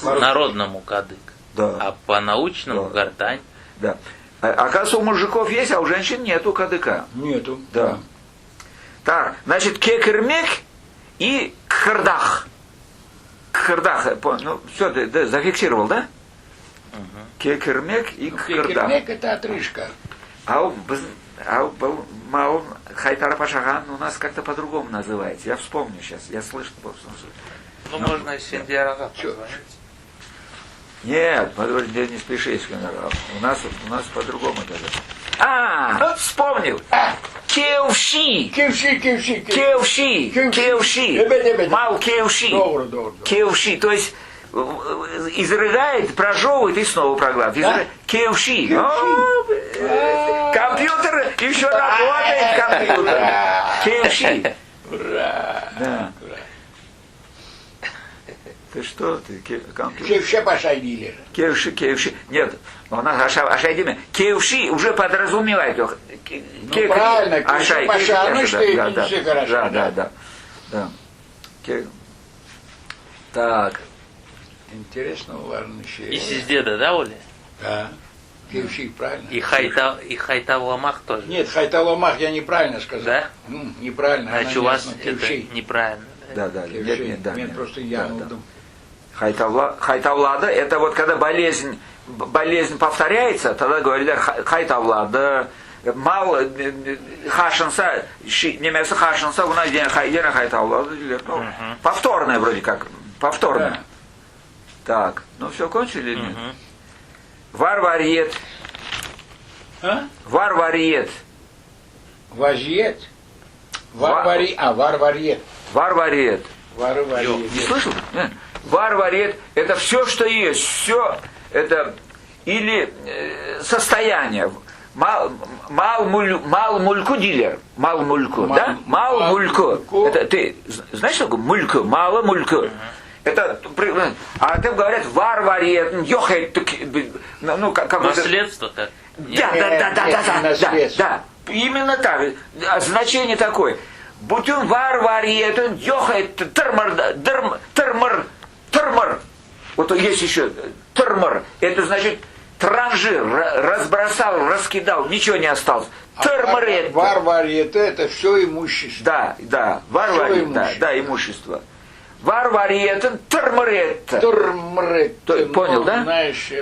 народному кадык. Да. А по научному Да. гортань. Да. Оказывается, у мужиков есть, а у женщин нету кадыка. Нету. Да. Так, значит, кекермек и кхардах. Кхардах, ну, все, ты зафиксировал, да? Кекермек и кхардах. Кекермек это отрыжка. Мал Хайтара Пашаган у нас как-то по-другому называется. Я вспомню сейчас, я слышу. Ну, можно и Синдиарага Чё? позвонить. Нет, подожди, не спеши, генерал. У нас по-другому даже. Вспомнил. Кевши. Кевши. Кевши. Кевши. Мал кевши. Добро. Кевши. То есть изрыгает, прожевывает и снова проглатывает. Кевши. Компьютер еще работает, компьютер. Кевши. Ура. Да. Ты что, ты компьютер? Кевше пошайдили. Кевши. Нет, у нас Ашайдиме. Кевши уже подразумевает. Ну, правильно, кевши паша, ну что это все хорошо. Да. Так. Интересно, ладно, еще. И Сиздеда, да, Оля? Да. Кевши, правильно. И хайтавламах тоже. Нет, хайталамах я неправильно сказал. Да? Неправильно. Значит, у вас это неправильно. Да. Нет, Нет. просто я Да. Хайтавлада, это вот когда болезнь повторяется, тогда говорят хайтавлада. Мал хашинса, немец хашинса, у нас день хайтавлада. Повторное вроде как. Повторное. Да. Так, ну все, кончили или нет? Варвариет. А? Варвариет. Вазьет. Варвариет. Варвариет. Варвариет. Не слышал? Нет. Варвариет – это все, что есть. Все это или состояние. Мал мульку дилер. Мал мульку, да? Мал мульку. Это ты знаешь, что такое мульку? Мало мульку. Это, а там говорят варвариет, йохет, ну как Наследство как? Да. Именно так. Значение такое. Бутюн варвариет, йохет, термар. Вот есть еще термар. Это значит транжир, разбросал, раскидал, ничего не осталось. Термарет. Варвариет это все имущество. Да. Варвариет, да, имущество. Варвариет, термарет. Понял, да? Знаешь,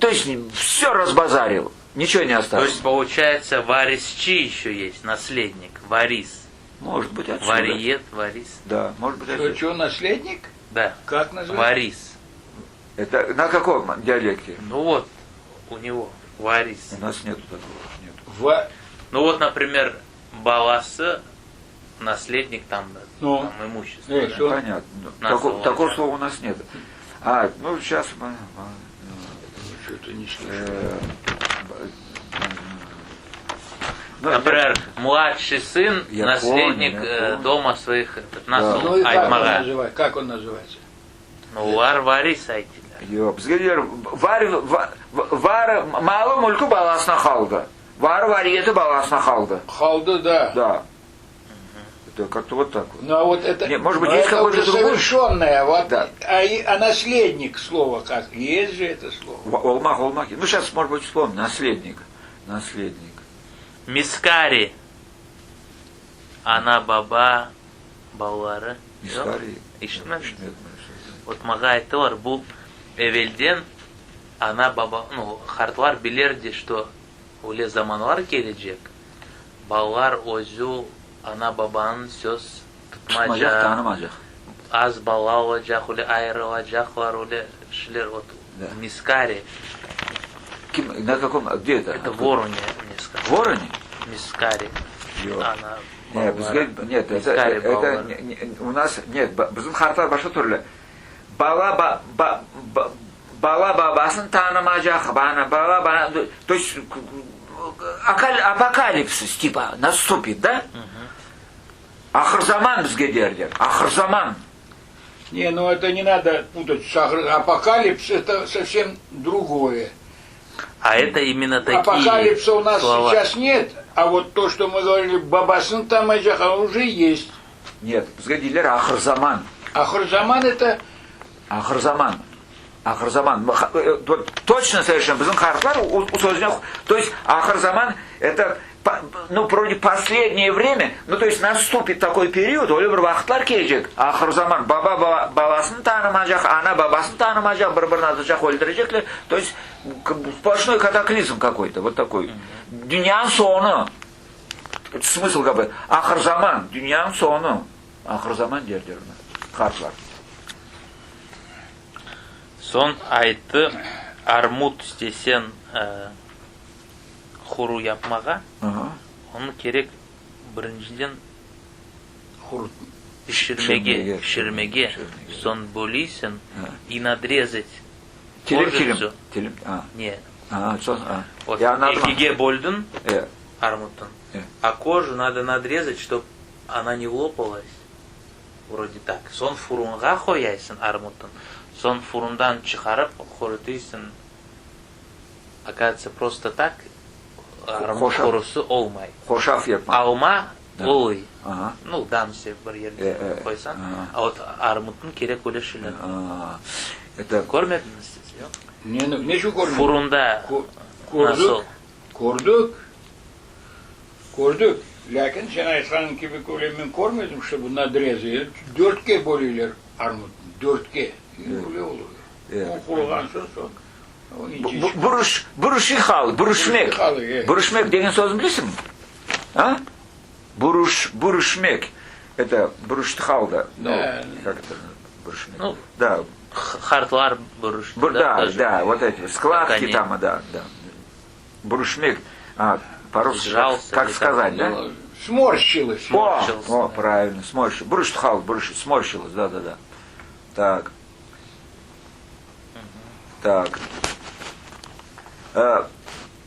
То есть все разбазарил, ничего не То осталось. есть, получается, варисчи еще есть, наследник. Варис. Может быть отсюда. Вариет, варис. Да, может быть отсюда. что, наследник? Да. Как называется? Варис. Это на каком диалекте? Ну вот, у него. Варис. У нас нету такого. Нету. Ну вот, например, баласы наследник там, Ну. там имущество. Эй, да. что? Понятно. Нас Такого уважают. слова у нас нет. Ну сейчас мы... Что-то не слышу. Ну, Например, младший сын, Я наследник понял, я понял. дома своих насыл Ну и как он айтмага. называется? Как он называется? Ну, вар-вари сайтилер. Бізгелер вар малы мүлкі баласына қалды. Вар вариеті баласына қалды. Халду, да. Да. Это как-то вот так вот. Ну а вот это, Не, может быть, но есть это какой-то уже другой? совершенное. Вот, Да. а наследник слова как? Есть же это слово. Олмах. Ну сейчас, может быть, вспомним. Наследник. Мискари. Ана баба балары. Мискари. Иштмен. Вот магайтылар бұл эвелден ана баба, ну, хартлар билерди, что уле заманлар келечек. Балалар өзу ана бабанын сөз Мажақ, тұтмажақ, танымажақ. аз балалажақ, уле айрылажақлар, уле шлер, вот Да. мискари. На каком, где это? Это вороне мискари. Вороне? Мискари. Йо. Она Нет, нет, это у нас нет. Bizim harflar başka türlü. Бала бабасын танымажақ, бала, то есть апокалипсис типа наступит, да? Ахырзаман бізге дерлер. Ахырзаман. Не, ну это не надо путать. Апокалипс это совсем другое. А это именно такие Апокалипса у нас слова. сейчас нет, а вот то, что мы говорили, бабасын тамаджах, оно уже есть. Нет, бізге дерлер ахырзаман. Ахрзаман это Ахырзаман. Точно совершенно. Bizim harflar у сөзіне, то есть ахырзаман это ну, вроде последнее время, ну, то есть наступит такой период, оле бір уақытлар келecek. Ахырзаман баба баласын танымажақ, ана бабасын танымажақ, бір-бірін атажақ өлтірежеклер. То есть сплошной катаклизм какой-то, вот такой. Дүнияның соңы. Это смысл как бы. Ахырзаман, дүнияның соңы. Ахырзаман дердеріне. Harflar. Сон айтты армут істесен хуру yapmaға, оны керек біріншіден пішірмеге сон бөлейсін и надрезать кожицу. Не. Вот екіге бөлдің армуттың, а кожу надо надрезать, чтобы она не лопалась. Вроде так. Сон фурунға қояйсың армуттың. Сон фурундан шығарып қорытыйсың. Оказывается, просто так армут қорысы олмай. Қошақ епма. Алма олай. Ну, дамсе бір ерде қойсан. А вот армуттың керек өлешілер. Көрмедіңіз сіз, жоқ? не şu көрмедік? Фурунда насыл. Gördük. Lakin sen айтқан gibi мен көрмедім, чтобы надрезы. 4'ke bölüyorlar armut. 4'ke. Öyle oluyor. O kurulan söz o. Бурышмек деген сөзін білесің? А? Бурышмек. Это бурыштхал, да. Да. Как это? Бурышмек. Ну, да. Хартлар бурыш. Да, вот эти складки там, да. Бурышмек. По-русски, как сказать, да? Сморщилось. О, правильно, сморщилось. Бурыштхал, сморщилось, да. Так.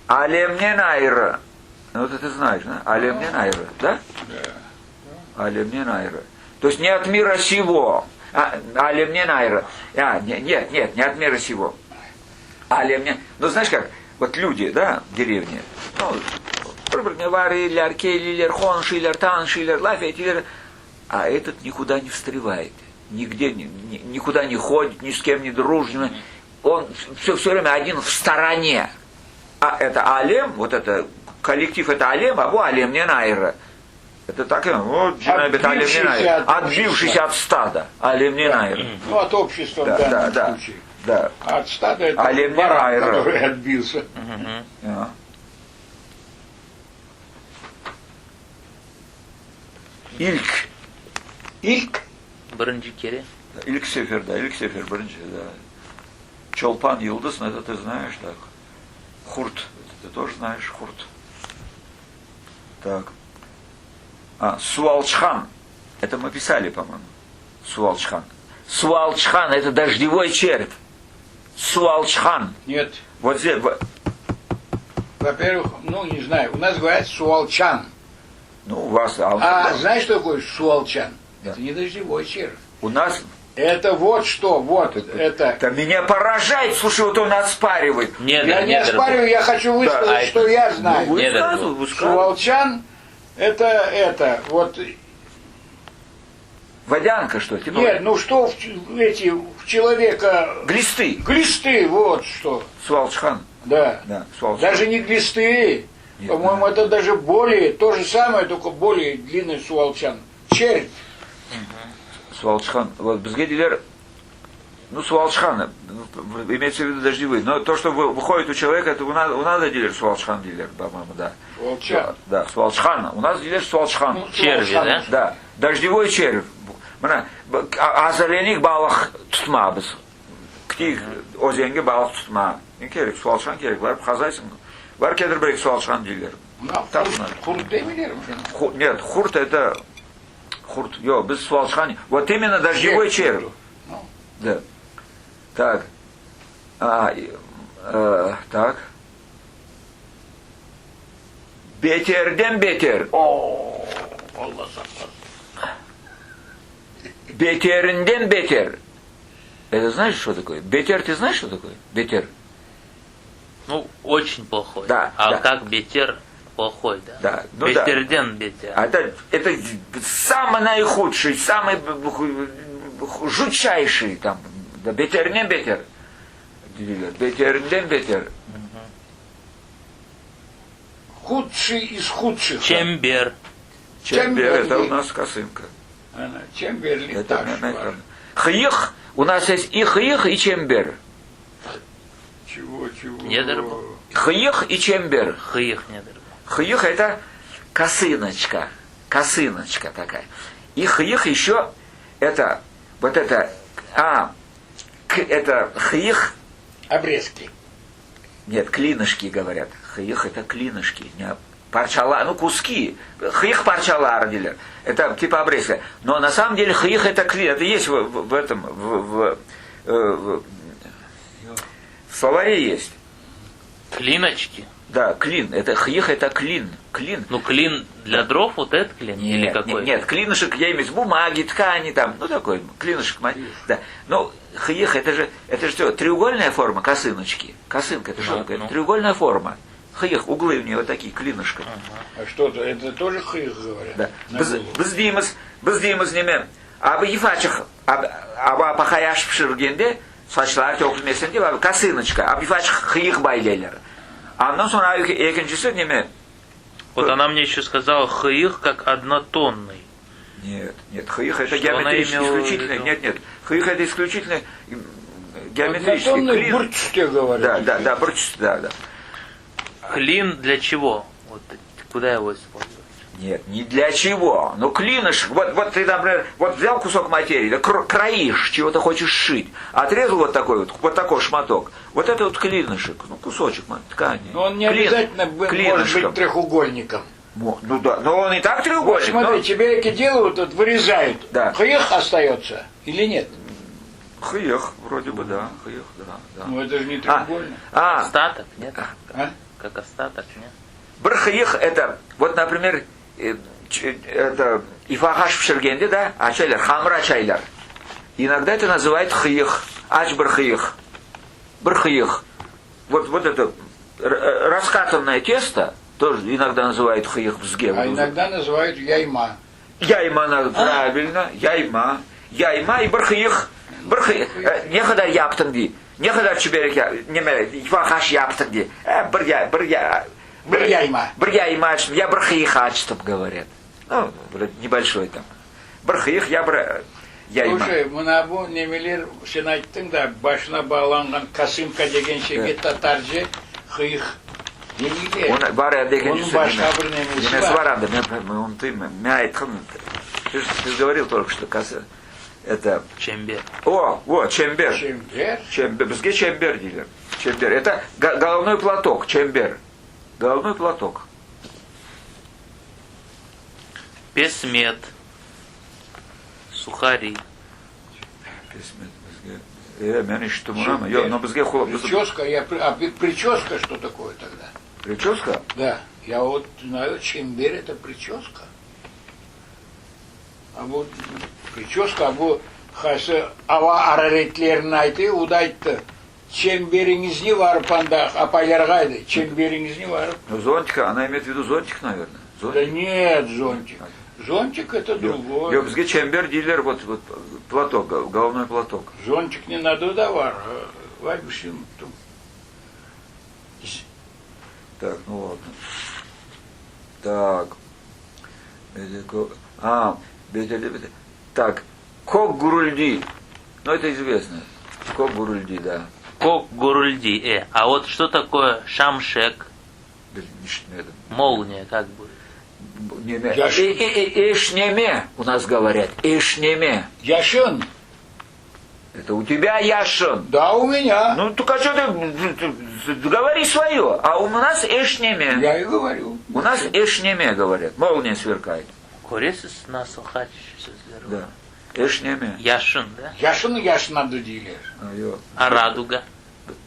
Алемнен айры. Ну, это ты знаешь, да? Алемнен айры, да? Да. Алемнен айры. То есть не от мира сего. Алемнен айры. Нет, не от мира сего. Алемнен. Ну, знаешь как? Вот люди, да, в деревне. Ну, варилер, келилер, хоншилер, таншилер, лафетилер. А этот никуда не встревает. Нигде, никуда не ходит, ни с кем не дружит. Он все время один в стороне. А это Алем, вот это коллектив, это Алем, а во Алем не Найра. Это так, вот Джинабит Алем не Найра. Отбившийся от стада. Алем не Найра. Ну, от общества в данном случае. Да. А от стада это Алем баран, который отбился. Ильк? Бірінші кере. Ильк Сефер, бірінші, да. Чолпан Йылдыз, это ты знаешь, так. Хурт, это ты тоже знаешь, хурт. Так. Суалчхан. Это мы писали, по-моему. Суалчхан. Суалчхан это дождевой червь. Суалчхан. Нет. Вот здесь. Во-первых, не знаю, у нас говорят суалчан. Ну, у вас. Знаешь, что такое суалчан? Да. Это не дождевой червь. У нас. Это вот что, вот это. Это меня поражает, слушай, вот он оспаривает. Я не оспариваю, я хочу высказать, что я знаю. Высказывай. Суалчан это, вот. Водянка, что? Нет, что в человека... Глисты. Глисты, вот что. Суалчхан. Да. Суалчхан. Даже не глисты. Нет, по-моему, это даже более, то же самое, только более длинный суалчан. Червь. Суалчхан. Вот Бзгедилер, Суалчхан, имеется в виду дождевые. Но то, что выходит у человека, это у нас дилер Суалчхан дилер, по-моему, да. Суалчан. Да, Суалчхан. У нас дилер Суалчхан. Черви, да? Да, дождевой червь. Азаленик балық тұтмабыз. Ктих озенге балық тұтма. Не керек, суалчан керек. Барып қазайсың. Бар кедір бірек суалчан дилер. Хурт демилер. Нет, хурт это... Хурт. Без суалчхан. Вот именно дождевой червь. Да. Так. Так. Бетерден бетер. О, Аллах сақтасын. Бетеринден бетер. Это знаешь, что такое? Бетер, ты знаешь, что такое? Бетер. Очень плохой. Да, да. Как бетер плохой, да? Да. Бетерден бетер. Это самый наихудший, самый жутчайший там. Да, бетер не бетер. Бетеринден бетер. Худший из худших. Чембер. Чембер, это у нас косынка. Чембер леташ. Хих, у нас есть и хих, и чембер. Чего? Недербо. Хих и чембер. Хих недербо. Хих это косыночка такая. И хих еще это, вот это, это хих. Обрезки. Нет, клинышки говорят. Хих это клинышки. Парчала, куски. Хих парчалар дилер. Это типа обрезка. Но на самом деле хих это клин. Это есть в этом, в словаре есть. Клиночки. Да, клин. Это хих это клин. Клин. Клин для дров, вот этот клин? Или какой? Нет, клинышек я имею в виду бумаги, ткани там, такой, клинышек. Да. Хих это же что, треугольная форма косыночки. Косынка это что такое? Треугольная форма. Хих, углы у нее вот такие, клинышка. А что-то, это тоже хих говорят? Да. Біздейміз неме, абы ефачық, абы пахаяш пішіргенде, сачылар төкілмесінде, абы косыночка, абы ефачық хих байлелер. Андан соң екіншісі неме? Вот она мне еще сказала, хих как однотонный. Нет, хих это геометрически исключительно. Нет. Хих это исключительно геометрически. Однотонный бурчте говорят. Да, бурчте, да. Клин для чего? Вот куда его использовать? Нет, не для чего. Клинышек, вот ты, например, взял кусок материи, да, краишь, чего-то хочешь сшить, отрезал вот такой шматок. Вот это вот клинышек, кусочек ткани. Но он не обязательно может быть треугольником. Да, но он и так треугольник. Вот смотри, тебе эти делают, вырезают. Да. Хих остается или нет? Хих, вроде бы, да. Хих, да. Это же не треугольник. Остаток, нет? А? Как остаток, нет? Брхих это, вот, например, это ифахаш пшергенде, да, ачайлер, хамра ачайлер. Иногда это называют хих, ачбрхих, брхих. Вот это раскатанное тесто тоже иногда называют хих взге. А иногда называют яйма. Яйма, правильно, яйма и брхих. Не хода яптанди. Не хода чеберек, не ифахаш яптанди. Яйма. Я брхих ачтаб говорят. Небольшой там. Брхих, яйма. Слушай, мынабу немелер сен айттың да, башына bağlanған косынка деген шеге татарже хих демейді. Бар деген Оның башқа бір немесі бар. Мен айтқым, ты говорил только что, это... Чембер. Чембер. Чембер? Бізге чембер дейлер. Чембер. Это головной платок, чембер. Головной платок. Песмет. Сухари. Мен иштумурама. Но бізге хулап. Прическа, прическа что такое тогда? Прическа? Да, я вот знаю, чембер это прическа. А вот прическа, bu hası ava araretlerini aytı, udaytı. Çemberiniz ne var panda, apaylargaydı. Çemberiniz не var? Ну, зонтик, она имеет в виду зонтик, наверное. Да Зонтик. нет, зонтик. Зонтик это другое. Yok, бізге чембер дилер, вот платок, головной платок. Зонтик не надо да var. Вайбушим тут. Так, ну ладно. Так. Так, Кок Гурульди. Ну, это известно. Кок Гурульди, да. Кок гурульди. А вот что такое шамшек? Молния, как бы. Ишнеме у нас говорят. Ишнеме. Яшин. Это у тебя Яшин. Да, у меня. Ну, только что ты говори свое. А у нас Ишнеме. Я и говорю. У нас Ишнеме говорят. Молния сверкает. Коресис на сухач sözleri. Да. Ишнеме. Яшин, да? Яшин надо делать. А радуга?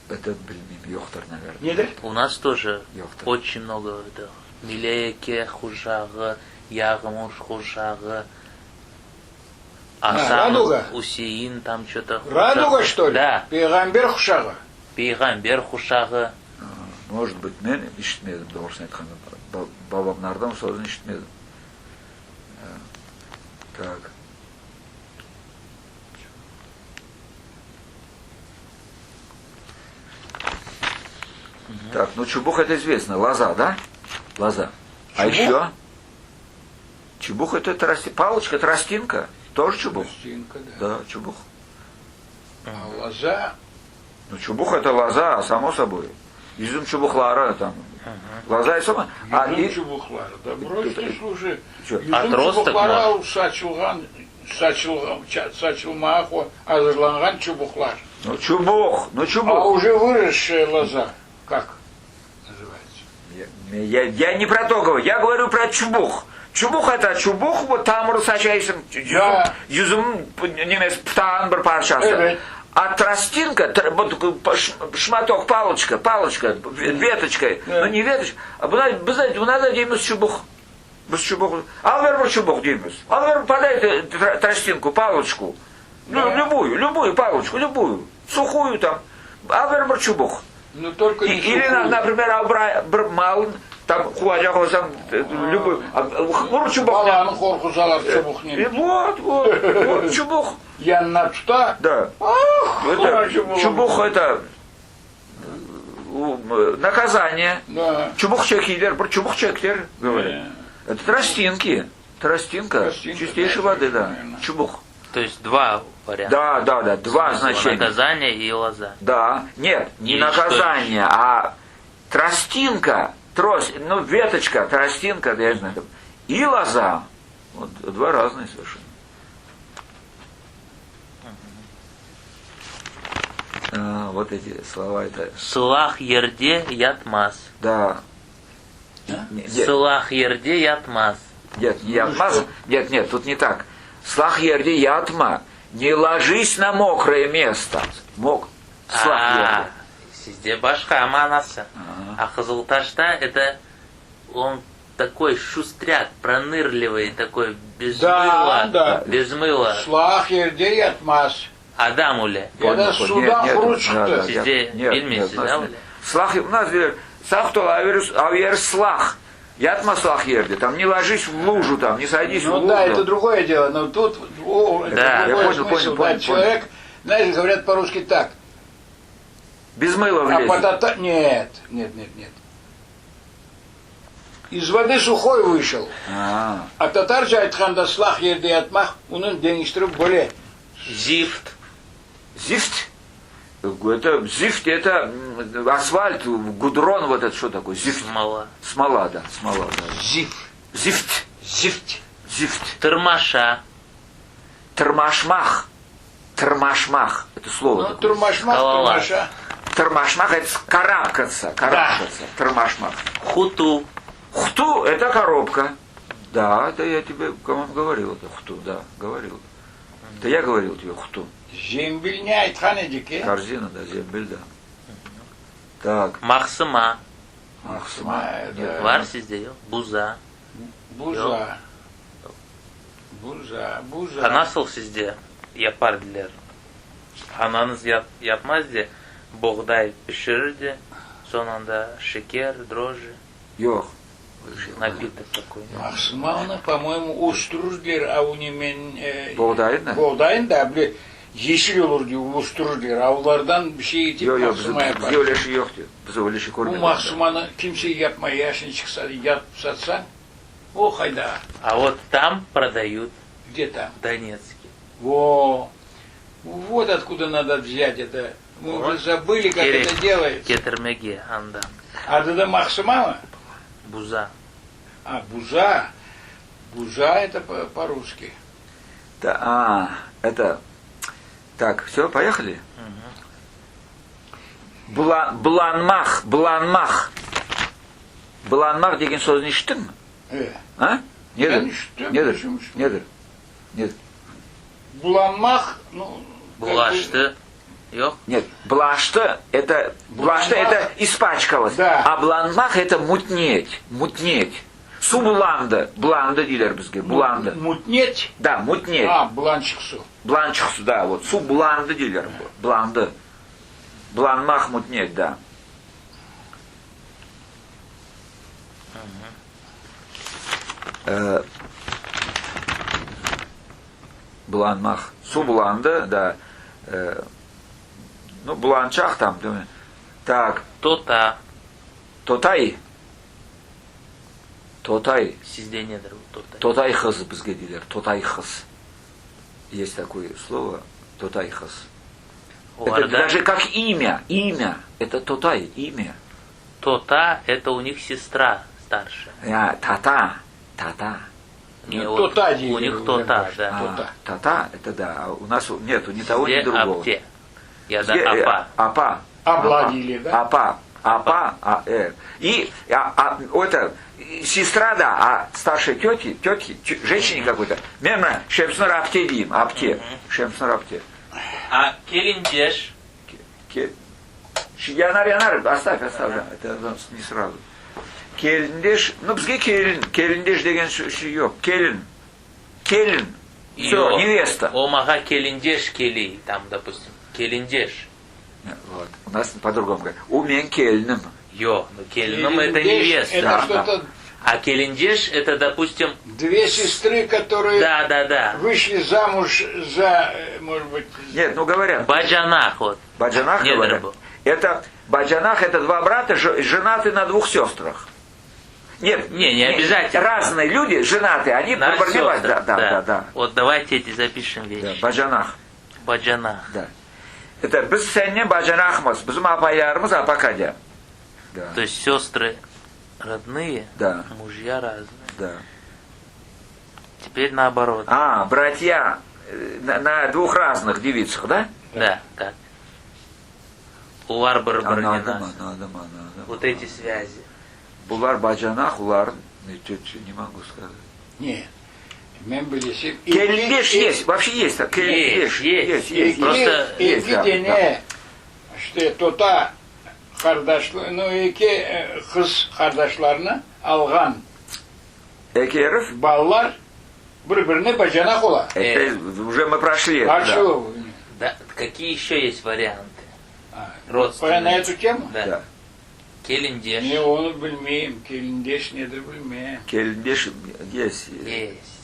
Это, блин, Йохтар, наверное. Не да? У нас тоже Йохтар. очень много этого. Милейке, хужага, ягмуш, хужага. радуга? Усеин, там что-то. Радуга, что ли? Да. Пейгамбер хушага. Пейгамбер хушага. Может быть, мен ишітмедім, doğrusunu айтқанда. Бабамнардан сосын ишітмедім. Так. Так, ну чубух это известно. Лоза, да? Лоза. А Чубух? еще? Чубух это палочка, тростинка. Тоже чубух? Тростинка, да. Да, чубух. А лоза. Ну чубух это лоза, само собой. Изюм чубухлара там. Лоза и сама. Изюм чубухлара. Да бросьте, слушай. Чё? Изюм Отросток чубухлара у сачылмаху, азырланган чубухлар. Ну чубух, А уже выросшая лоза, как называется? Я не про то говорю, я говорю про чубух. Чубух это чубух, вот там русачайсым Да. юзум немец птан бір парчасы. А тростинка, вот шматок, палочка, веточкой, Да. ну не веточка, а вы знаете, надо дейміз чубух. Біз чубух. А вербу чубух дейміз. А вербу подай тростинку, палочку. Ну, Да. любую палочку, любую. Сухую там. А вербу чубух. Ну только не Или, сухую. например, малын, там хуадяхозам, любой, чубух. Балан хорху залар чубух не. Вот, чубух. Я начта. Да. Это, чубух это наказание. Да. Чубух чекилер, чубух чектер, говорят. Да. Это тростинки. Тростинка чистейшей воды, да. Наверное. Чубух. То есть два варианта. Да, два значения. Наказание и лоза. Да, нет, не Или наказание, а тростинка, веточка, тростинка, я не знаю, там, и лоза. Вот два разные совершенно. Вот эти слова это. Сылах ерде ятмаз. Да. Сылах ерде ятмаз. Нет, не ятмаз. Нет, тут не так. Слах ерди ятма. Не ложись на мокрое место. Слах ерди. Sizde başka манасы. А Хазалташта это он такой шустряк, пронырливый, такой без мыла. Да. Без мыла. Шлах ердей отмаз. Адам уле. Это суда хручка. Sizde bilmiyorsunuz да уле? Слах, у нас слах то авер слах. Ятма слах ерди. Там не ложись в лужу, там, не садись в Ну лужу. да, это другое дело, но тут Да, это я другой понял, смысл. понял. Да, человек, знаешь, говорят по-русски так. Без мыла А влезет. потата... Нет. Из воды сухой вышел. А татарча айтханда слах ердей атмах, унун денештіріп бөле. Зифт. Зифт? Это асфальт, гудрон, вот это что такое? Зифт. Смола. Да. Зифт. Зифт. Тырмаша. Тормашмах. Это слово Ну, такое. турмаша. Тормашмах это карабкаться. Тормашмах. Хуту. Хту это коробка. Да, это я тебе, по-моему, говорил это хуту, да, говорил. Это я говорил тебе хуту. Зембил не айтхан эдик, Корзина, да, зембель, да. Так, Махсыма. Махсыма, да. Var sizde yok. Buza. Буза. Buza. Ha nasıl sizde yapar diler? Ananız yapmaz diye buğday pişirirdi. Sonunda şeker, дрожжи, yok. напиток такой. Махсыманы, по-моему, уструздер, а у немен... Buğdayın da. Buğdayın da böyle yeşil olur diyor, уструздер. Avlardan bir şey itip Yok yok, mahsıma yapar. bizde öyle şey yok diyor. Biz öyle şey Bu görmedik. mahsumanı kimse yapmaya yaşın çıksa, yap satsan, o hayda. А вот там продают Где там? в Донецке. Вот откуда надо взять это. Мы Вот. уже забыли, как Керек. это делается. Getirmege andan. А это махсыма? Buza. А, буза. Буза это по-русски. Да, это... Так, все, поехали? Бланмах. Бланмах деген сөзін естің ме? А? Ben işte, Nedir? Буламах, ну... Bulaştı. Yok. Нет, блашты это испачкалось, Да. а бланмах это мутнеть. Су бланды дейлер бізге, бланды. Мутнеть? Да, мутнеть. А, бланчик су. Бланчик су, да, вот, су бланды дейлер, бланды. Бланмах мутнеть, да. Бланмах. Су бланды, да. Ну, бланчах там, думаю. Так, Tota. Тотай. Sizde nedir bu tota? Тотай хыз бізге дейлер. Тотай хыз. Есть такое слово. Тотай хыз. Это Оларда даже как имя. Это тотай, имя. Tota это у них сестра старшая. Тата. Не, Ну, вот тота у делили, них уже тота, даже. да. Тота. Тата, это да. А у нас нету ни того, ни Где другого. апте? Я да Где, апа. Апа. Обладили, да? Апа. И это сестра, да, а старшей тети, женщине какой-то. Мемно, шемснор апте дим, апте. Шемснор апте. А келиндеш? Янар, оставь, да. Это не сразу. Келиндеш, ну, бізге келиндеш деген şey yok. Келин. Все, невеста. Омага келиндеш кели, там, допустим, келиндеш. Вот. У нас по-другому говорят. У мен келиным. Йо, ну келином это Келиндеш невеста. Это Да, что-то... А келиндеш это, допустим, Две сестры, которые да. вышли замуж за, может быть... Нет, ну говорят. Баджанах вот. Баджанах Нет, говорят. рыбу. Это Баджанах это два брата, женаты на двух сестрах. Нет, Не обязательно. Разные люди женаты, они На пробивают. сестрах, Да. Вот давайте эти запишем Да, вещи. Баджанах. Баджанах. Да. Это біз сенне баджанахмыз, bizim апайларымыз апакадя. Да. То есть сестры родные, Да. мужья разные. Да. Теперь наоборот. Братья на двух разных девицах, да? Да, так. Улар Барбарнинас. Надо. Вот эти связи. Булар баджанах, улар, не могу сказать. Нет. Мембелесип. Келиндеш есть, вообще есть. Келиндеш есть. Просто есть, да, не. İşte tota kardeşler, no iki kız kardeşlerini algan Эки herif, ballar birbirine bacanak olar. это уже мы прошли. А это, да. что? да, какие еще есть варианты? На Родственные. эту тему? Да. Да. Келиндеш. Ne onu bilmeyeyim. Kelindeş nedir bilmeyeyim. Келиндеш есть. Есть.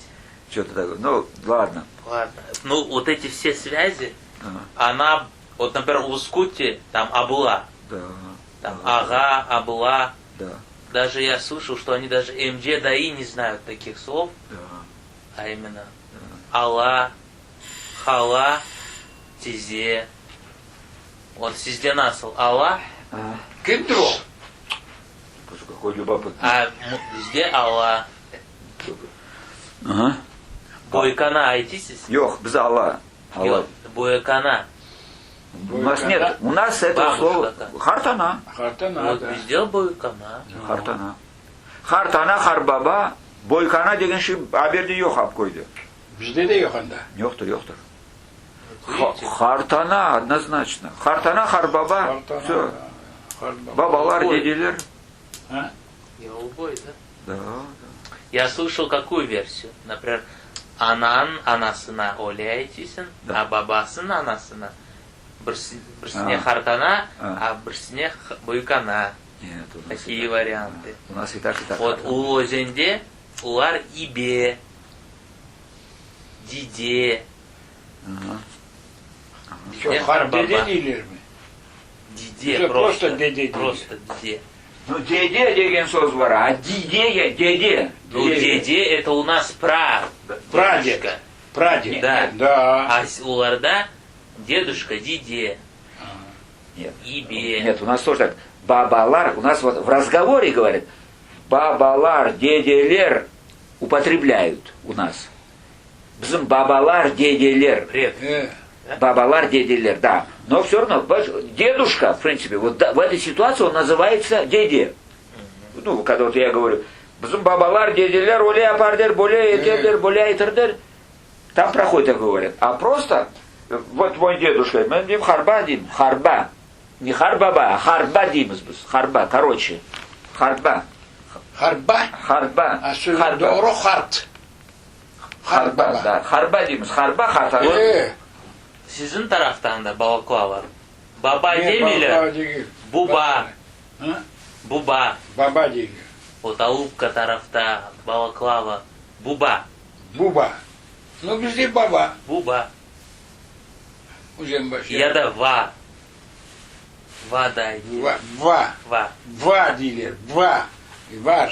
Что-то такое. Ну, ладно. Ладно. Ну, вот эти все связи, Ага. она, вот, например, у Скути там Абула, Да. там Ага, Абула. Да. Даже я слышал, что они даже МД ДАИ не знают таких слов, Да. а именно Алла, Хала, Тизе. Вот Сизде Насл Алла, Kimdir o? Слушай, какой любопытный. а везде Алла. Ага. Бойкана айтисис? Йох, без Алла. Алла. Бойкана. У нас нет. У нас это Бабушка слово такая. хартана. Harta Вот nada. везде бойкана. Хартана. Хартана, харбаба. Бойкана деген ши аберде жоқ алып қойды. Бізде де жоқ анда. Жоқтыр, жоқтыр. Видите? Хартана однозначно. Хартана, харбаба. Все. Бабалар, деделер. А? Голубой, да? Да. Я слышал какую версию. Например, анан анасына ойлайтесің, Да. а бабасына анасына бірсіне А. хартана, А. а бірсіне бойкана. Нет, у нас Такие и так. варианты. У нас и так, и так. Вот у өзенде улар ибе, диде, Ага. Что, Где хар Харбаба? деде дейлер ме? диде Уже просто, просто деде. просто диде. Ну, деде деген сөз бар, а диде, деде. Ну, деде это у нас Прадед. дедушка. Прадед. Да. Да. А уларда дедушка диде, Нет. ибе. Нет, у нас тоже так. Бабалар, у нас вот в разговоре говорят, бабалар, деделер употребляют у нас. Бзым бабалар, деделер. Пред. Бабалар, деделер, да. Но все равно, дедушка, в принципе, вот в этой ситуации он называется деде. Ну, когда вот я говорю, бзым бабалар, деделер, оле апардер, боле этедер, боле айтердер. Там проходит, так говорят. А просто, вот мой дедушка, мы дим харба дим, харба. Не харбаба, а харба димыз біз. Харба, короче. Харба. Харба. Харба. А сөз Харба. doğru hart. Харба, да. Харба димыз. Харба, хартар. Sizin taraftan da balklava. Baba Не, demeyler. баба деген. Буба. А? Буба. Баба деген. Вот Алупка тарafta балаклава. Буба. Буба. Ну, бізде баба. Буба. Уже başı. Я да ва. Ва дай. Va. Ва. Va deyirler. Va. Var.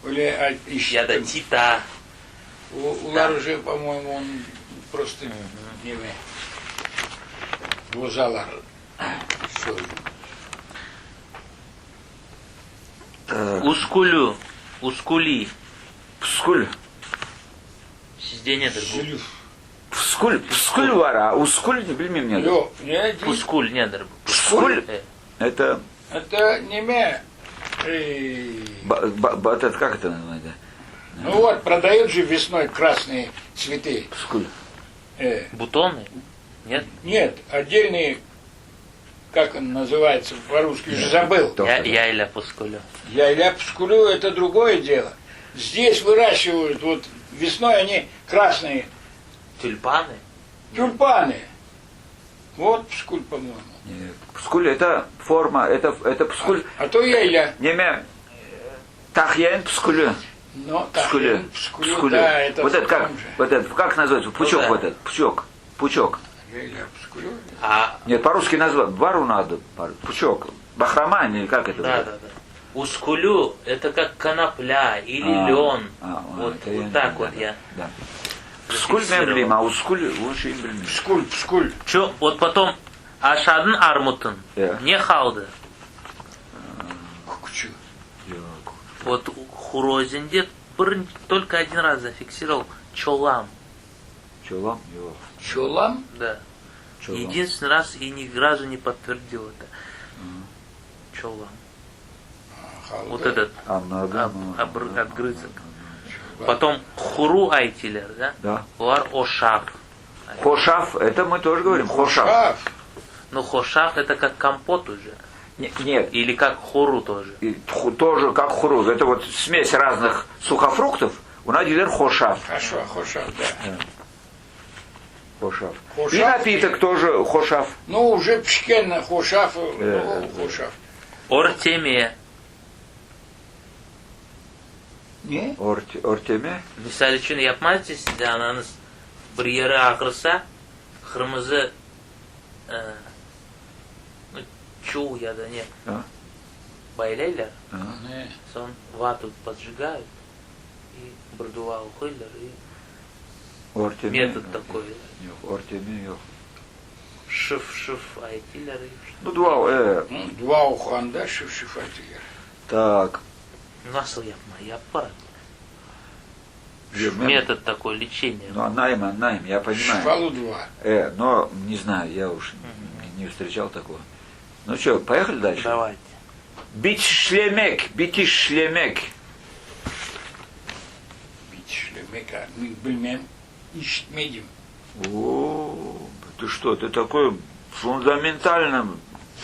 Öyle Я да işittim. тита. Ular уже, по-моему, он просто не глазалар. Ускулю. Ускули. Пскуль. Sizde nedir bu? Пскуль var, а ускуль не bilmem nedir. Yok, ne değil. Пускуль nedir bu? Пскуль это, Это неме. этот, как это называется? Ну вот, продают же весной красные цветы. Пскуль. Бутоны? Нет? Нет, отдельные, как он называется по-русски, уже забыл. Яйля пускулю. Я пскулю, это другое дело. Здесь выращивают, вот весной они красные Тюльпаны? тюльпаны. Вот пскуль, по-моему. Нет, пскуль это форма, это пскуль. А то яйля. Неме тахьян пскулю. Но Пскулю. пскулю, да, это Вот в это как? том же. Вот это как называется? Пучок да. вот этот. Пучок. Пучок. Яйля пскулю. А, Нет, по-русски назвать. Вару надо. Пучок. Бахрома или как это? да, да, да. Ускулю это как конопля или лен. Вот, это я вот не так знаю, вот да, я. Да. Пскуль мен білеймін, а ускуль лучше им білмеймін. Пскуль. Чё, вот потом Ашадын Армутын не халды. Кучу. Вот Хурозинде только один раз зафиксировал Чолам. Чолам? Yok. Чолам? Да. Чолам. Единственный раз и ни разу не подтвердил это. Чолам. Вот этот Anladım. отгрызок. Потом Хуру Айтилер, да? Да. Лар Ошав. Хошав, это мы тоже говорим. Хошав. Ну, Хошав это как компот уже. Нет. Или как Хуру тоже. И тоже как хуруз. Это вот смесь разных сухофруктов. У нас делер хошав. Хошав, да. Хошав. Хошав. И напиток тоже хошав. Ну, уже пшкен хошав. Хошав. Ортеме. Не? Ортеме. Misal için yapmaz size ananız bir yere ağrısa kırmızı çuğ ya da ne Да. baylaylar. Не. Son вату поджигают и брдува уходят и Ортеме. метод такой. Yok, Ортеме yok. Шиф айтилер. Ну, два. Ну, два уханда шифатигер. Так. Nasıl yapma? Yapar. Метод. Метод такой лечения. Ну, наим, я понимаю. Шфалу два. Но не знаю, я уж не встречал такого. Ну что, поехали дальше? Давайте. Битиш шлемек. Мека, бельмен, ищтмедим. О, ты что, ты такой фундаментально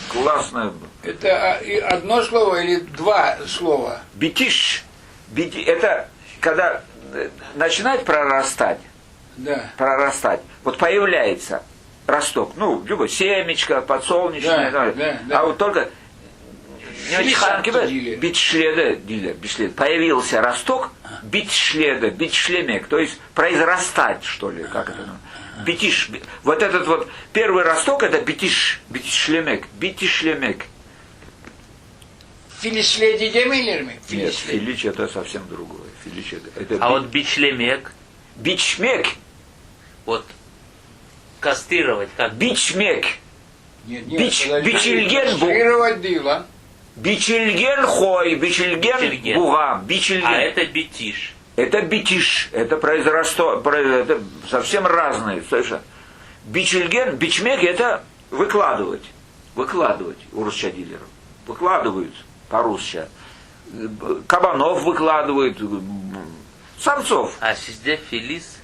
классный. Это одно слово или два слова? Битиш. Это когда начинает прорастать. Да. Прорастать. Вот появляется росток. Ну, любое семечко, подсолнечное. Да. А вот только Шлица битшледа, появился росток, битшлемек, то есть произрастать, что ли, как это? Битиш. Вот этот вот первый росток это битшлемек. Филишледи демейлер ми? Нет, филич это совсем другое. Филич это А вот бичлемек, бичмек. вот кастрировать как? Бичмек. Нет, бичельген бу. Кастрировать дила. Бичельген хой, бичельген бугам, бичельген. А это битиш. Это битиш, это это совсем разные, слышишь? Бичельген, бичмек это выкладывать у русчадилеров. Выкладывают по-русски. Кабанов выкладывают, самцов. А sizde филис?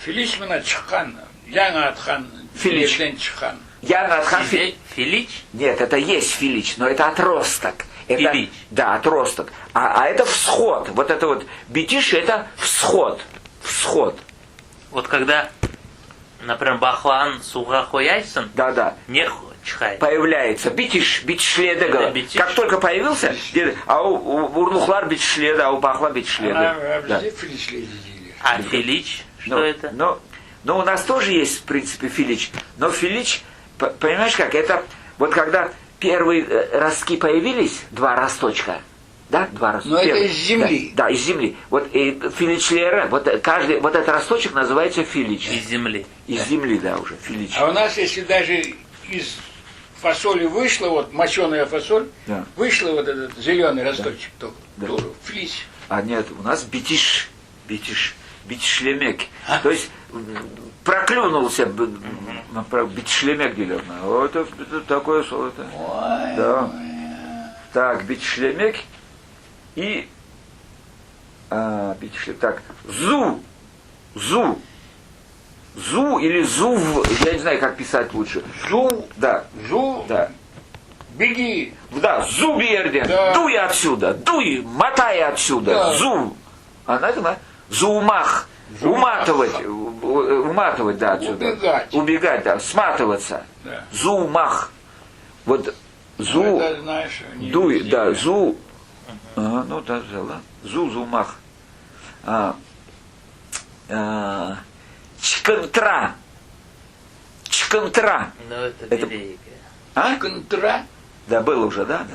Филиш мына чыққан, яңа атқан, Филич. жерден чыққан. Sizde филич? Нет, это есть филич, но это отросток. Это, Филич. да, отросток. А это всход. Вот это вот битиш это всход. Вот когда, например, бахлан суға қояйсың, Да. не чихай. Появляется битшледа. Да, битиш. Как только появился, а у урлухлар битшледа, а у пахла битшледа. А Да. бізде филишледи дейлер. А филич, что это? Но у нас тоже есть, в принципе, филич. Но филич, понимаешь как, это вот когда первые ростки появились, два росточка, да, два росточка. Но это из земли. Да, из земли. Вот филичлера, вот каждый, вот этот росточек называется филич. Из земли. Из земли, да, уже, филич. А у нас, если даже из фасоли вышла, вот моченая фасоль, Да. вышла вот этот зеленый росточек, Да. тоже флис. А нет, у нас битишлемек. То есть проклюнулся битишлемек делерно. Вот это такое слово. Да. Так, битишлемек и битишлемек. Так, зу или зув, я не знаю, как писать лучше. Да. Да. Беги. Да, зуберден, Да. дуй отсюда, дуй, мотай отсюда, Да. зу. Она думает, зумах, уматывать, да, отсюда. Убегать, да, сматываться. Да. Зумах. Вот зу, Ну, это, знаешь, не дуй, везде, да, зу. Ага, ну да, взяла. Зумах. Чкантра. Ну это Это- великое. А? Контра. Да, было уже, да.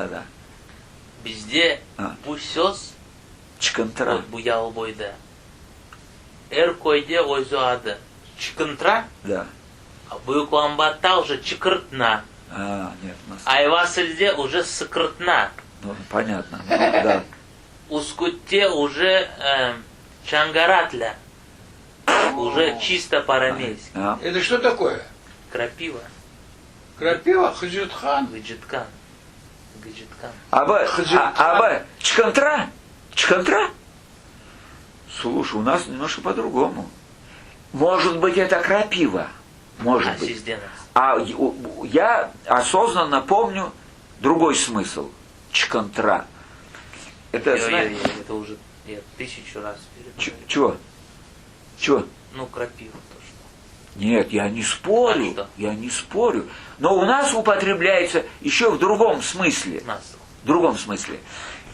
Bizde bu söz Чкантра. bu yal boyda. Erkoyde özü adı çıkıntıra, Да. а Büyüklambat'ta уже çıkırtna. Нет, у нас. Ayvasıl'de уже sıkırtna. Ну, понятно. Ну, да. Ускутте уже чангаратля. Уже чисто по-арамейски. Это что такое? Крапива. Крапива, хаджитхан. Гыджиткан. Чкантра? Слушай, у нас немножко по-другому. Может быть, это крапива. Может быть. Sizde nasıl? А я осознанно помню другой смысл. Чкантра. Это, знаешь, Это уже я 1000 раз перебрал. Чего? Ну, крапива то, что. Нет, я не спорю. А что? Я не спорю. Но у нас употребляется еще в другом смысле. Нас. В другом смысле.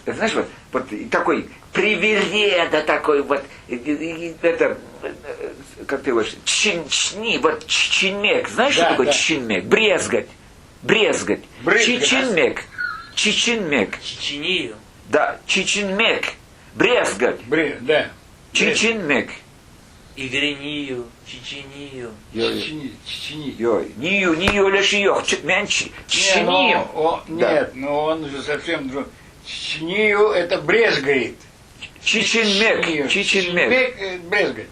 Это, знаешь, вот такой привереда такой вот, это, как ты говоришь, чичинмек. Знаешь, Да, что такое да. чичинмек? Брезгать. Чичинмек. Чечению. Да, чичинмек. Брезгать. Да. Чичинмек. Игрению. Чечению. Чечени. Йой. Нию лишь ее. Чичинию. Нет, но он же совсем другой. Чечению это брезгает. Чичинмек. Брезгать.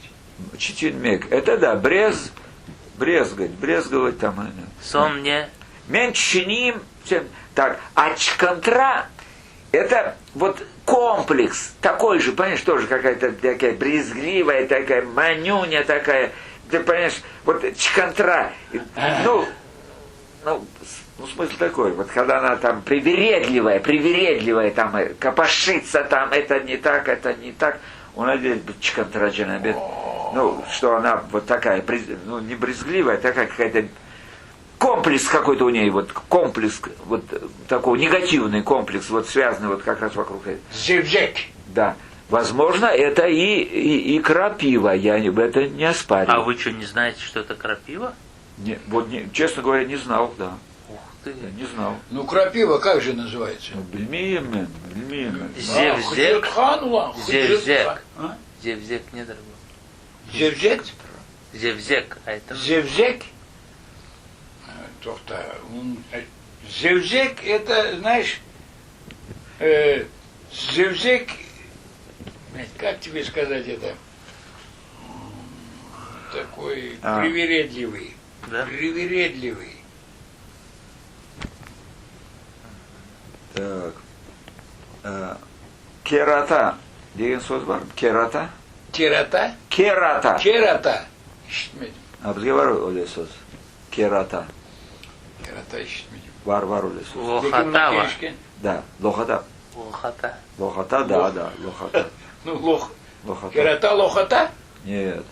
Чичинмек. Это да, брезговать там. Сон мне. Менчиним. Так, а чкантра, это вот комплекс такой же, понимаешь, тоже какая-то такая брезгливая, такая манюня такая, ты понимаешь, вот чхантра, ну, смысл такой, вот когда она там привередливая, там, копошится там, это не так, он одет чхантра джанабет, ну, что она вот такая, ну, не брезгливая, такая какая-то, комплекс какой-то у ней, вот комплекс, вот такой негативный комплекс, вот связанный вот как раз вокруг этого. Зевзек. Да. Возможно, это и крапива, я это не оспариваю. А вы что, не знаете, что это крапива? Не, вот, честно говоря, не знал, да. Ух ты. Я не знал. Ну, крапива как же называется? Бельмием. Зевзек. Зевзек. А? Зевзек не дорого. Зевзек? Зевзек, а это... Зевзек? Зевзек, это, знаешь, зевзек, как тебе сказать это? Такой привередливый. Да? Привередливый. Так. Керата. Деген söz var mı? Kerata. Керата? Керата. Керата. İşitmedim. Разговариваю öyle söz. Kerata. Керата işitmedim. Var öyle söz. Лохата. Да. Лохата. Лохата. Лохата, да. Лохата. Ну, лох. Лохата. Керата, лохата? Нет.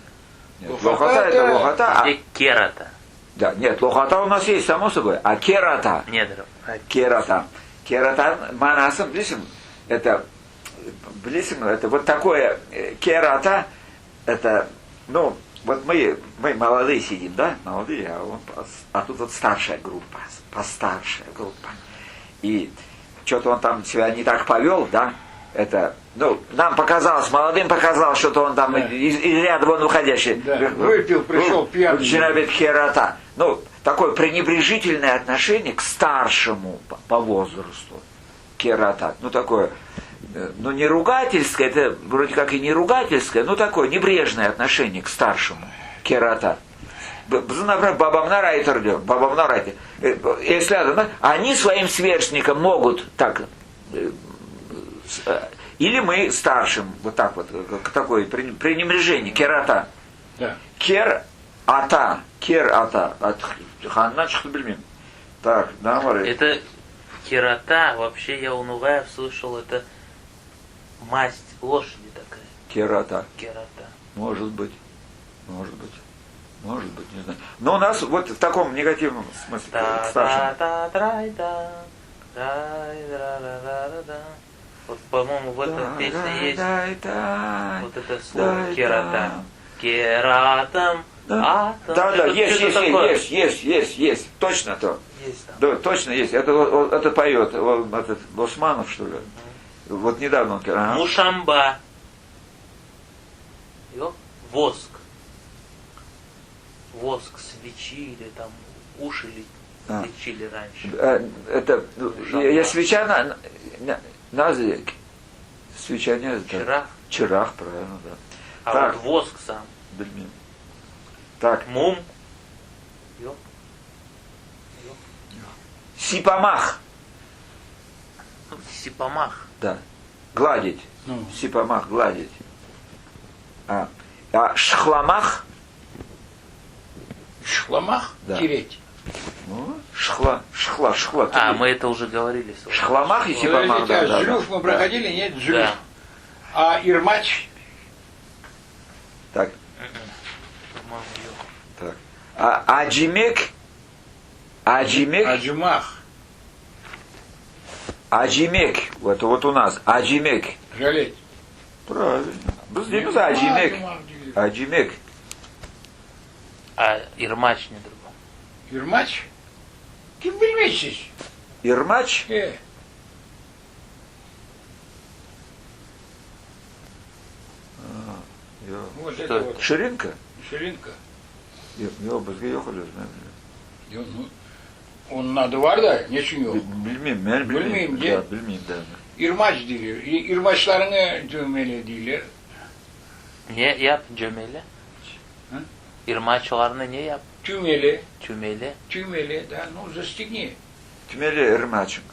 Лохата Лохата это лохата. Где керата? Да, нет, лохата у нас есть, само собой. А керата. Не дорого. Керата. Керата, манасом, близим, это вот такое, керата, это, ну, вот мы молодые сидим, да, молодые, а тут вот старшая группа, постаршая группа. И что-то он там себя не так повел, да, это, ну, нам показалось, молодым показалось, что-то он там из ряда вон уходящий. Да. Выпил, пришел пьяный. Чинабет керата. Ну, такое пренебрежительное отношение к старшему по возрасту. Керата. Ну, такое, ну, не ругательское, это вроде как и не ругательское, но такое небрежное отношение к старшему. Керата. Например, бабам нарайте. Если они своим сверстникам могут так, или мы старшим, вот так вот, такое пренебрежение, керата. Да. Керата. От ханна чхтбельмин. Так, да, Мария? Это керата, вообще я у Нугаев слышал, это масть лошади такая. Керата. Керата. Может быть, не знаю. Но у нас вот в таком негативном смысле, к старшим. Вот, по-моему, в этой песне есть вот это слово керата. Кератом. Да, есть, точно то. Есть там. Да, точно есть. Это поет, этот Османов, что ли? Вот недавно он. Мушамба. Воск. Воск свечи или там уши лечили раньше. Это, я свеча назрек. Свеча не Чирах. Чирах, правильно, да. А так. вот воск сам. Так. Мум. Сипамах. Сипамах. Да. Гладить. Ну. Сипамах, гладить. А шхламах. Шхламах? Да. Тереть. Ну, шхла. А, мы это уже говорили. Шхламах и сипамах, да. Джулюф мы проходили, нет? Джулюф. Да. А Ирмач? Так. Так. Аджимек. Аджимах. Аджимек. Вот у нас. Аджимек. Жалеть. Правильно. Biz Аджимек. Аджимек. А Ирмач не другой. Ирмач? Kim bilmezsiz. Ирмач. Вот Что это это? вот. Ширинка. Şirinka. Yok bizga yo'q o'zi. Onun adı var da ne için yok? Bilmem, ben Bilmeyeyim diye. Bilmeyeyim de. İrmaç diyor. İrmaçlarını düğmeli diyorlar. Ne yap cömeli? Hı? İrmaçlarını ne yap? Tümeli. Tümeli. Tümeli. Да, ну, застегни. Tümeli ırmaçın.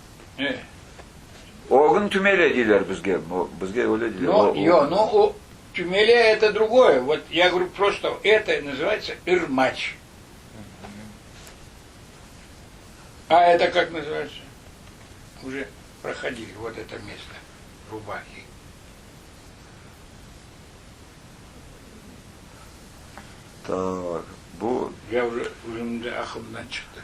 Огын тюмеле дейлер бізге. Бізге оле дейлер. Ну, тюмеле это другое. Вот я говорю просто, это называется ирмач. А это как называется? Уже проходили вот это место рубахи. Так, bu. Я уже ахабначата.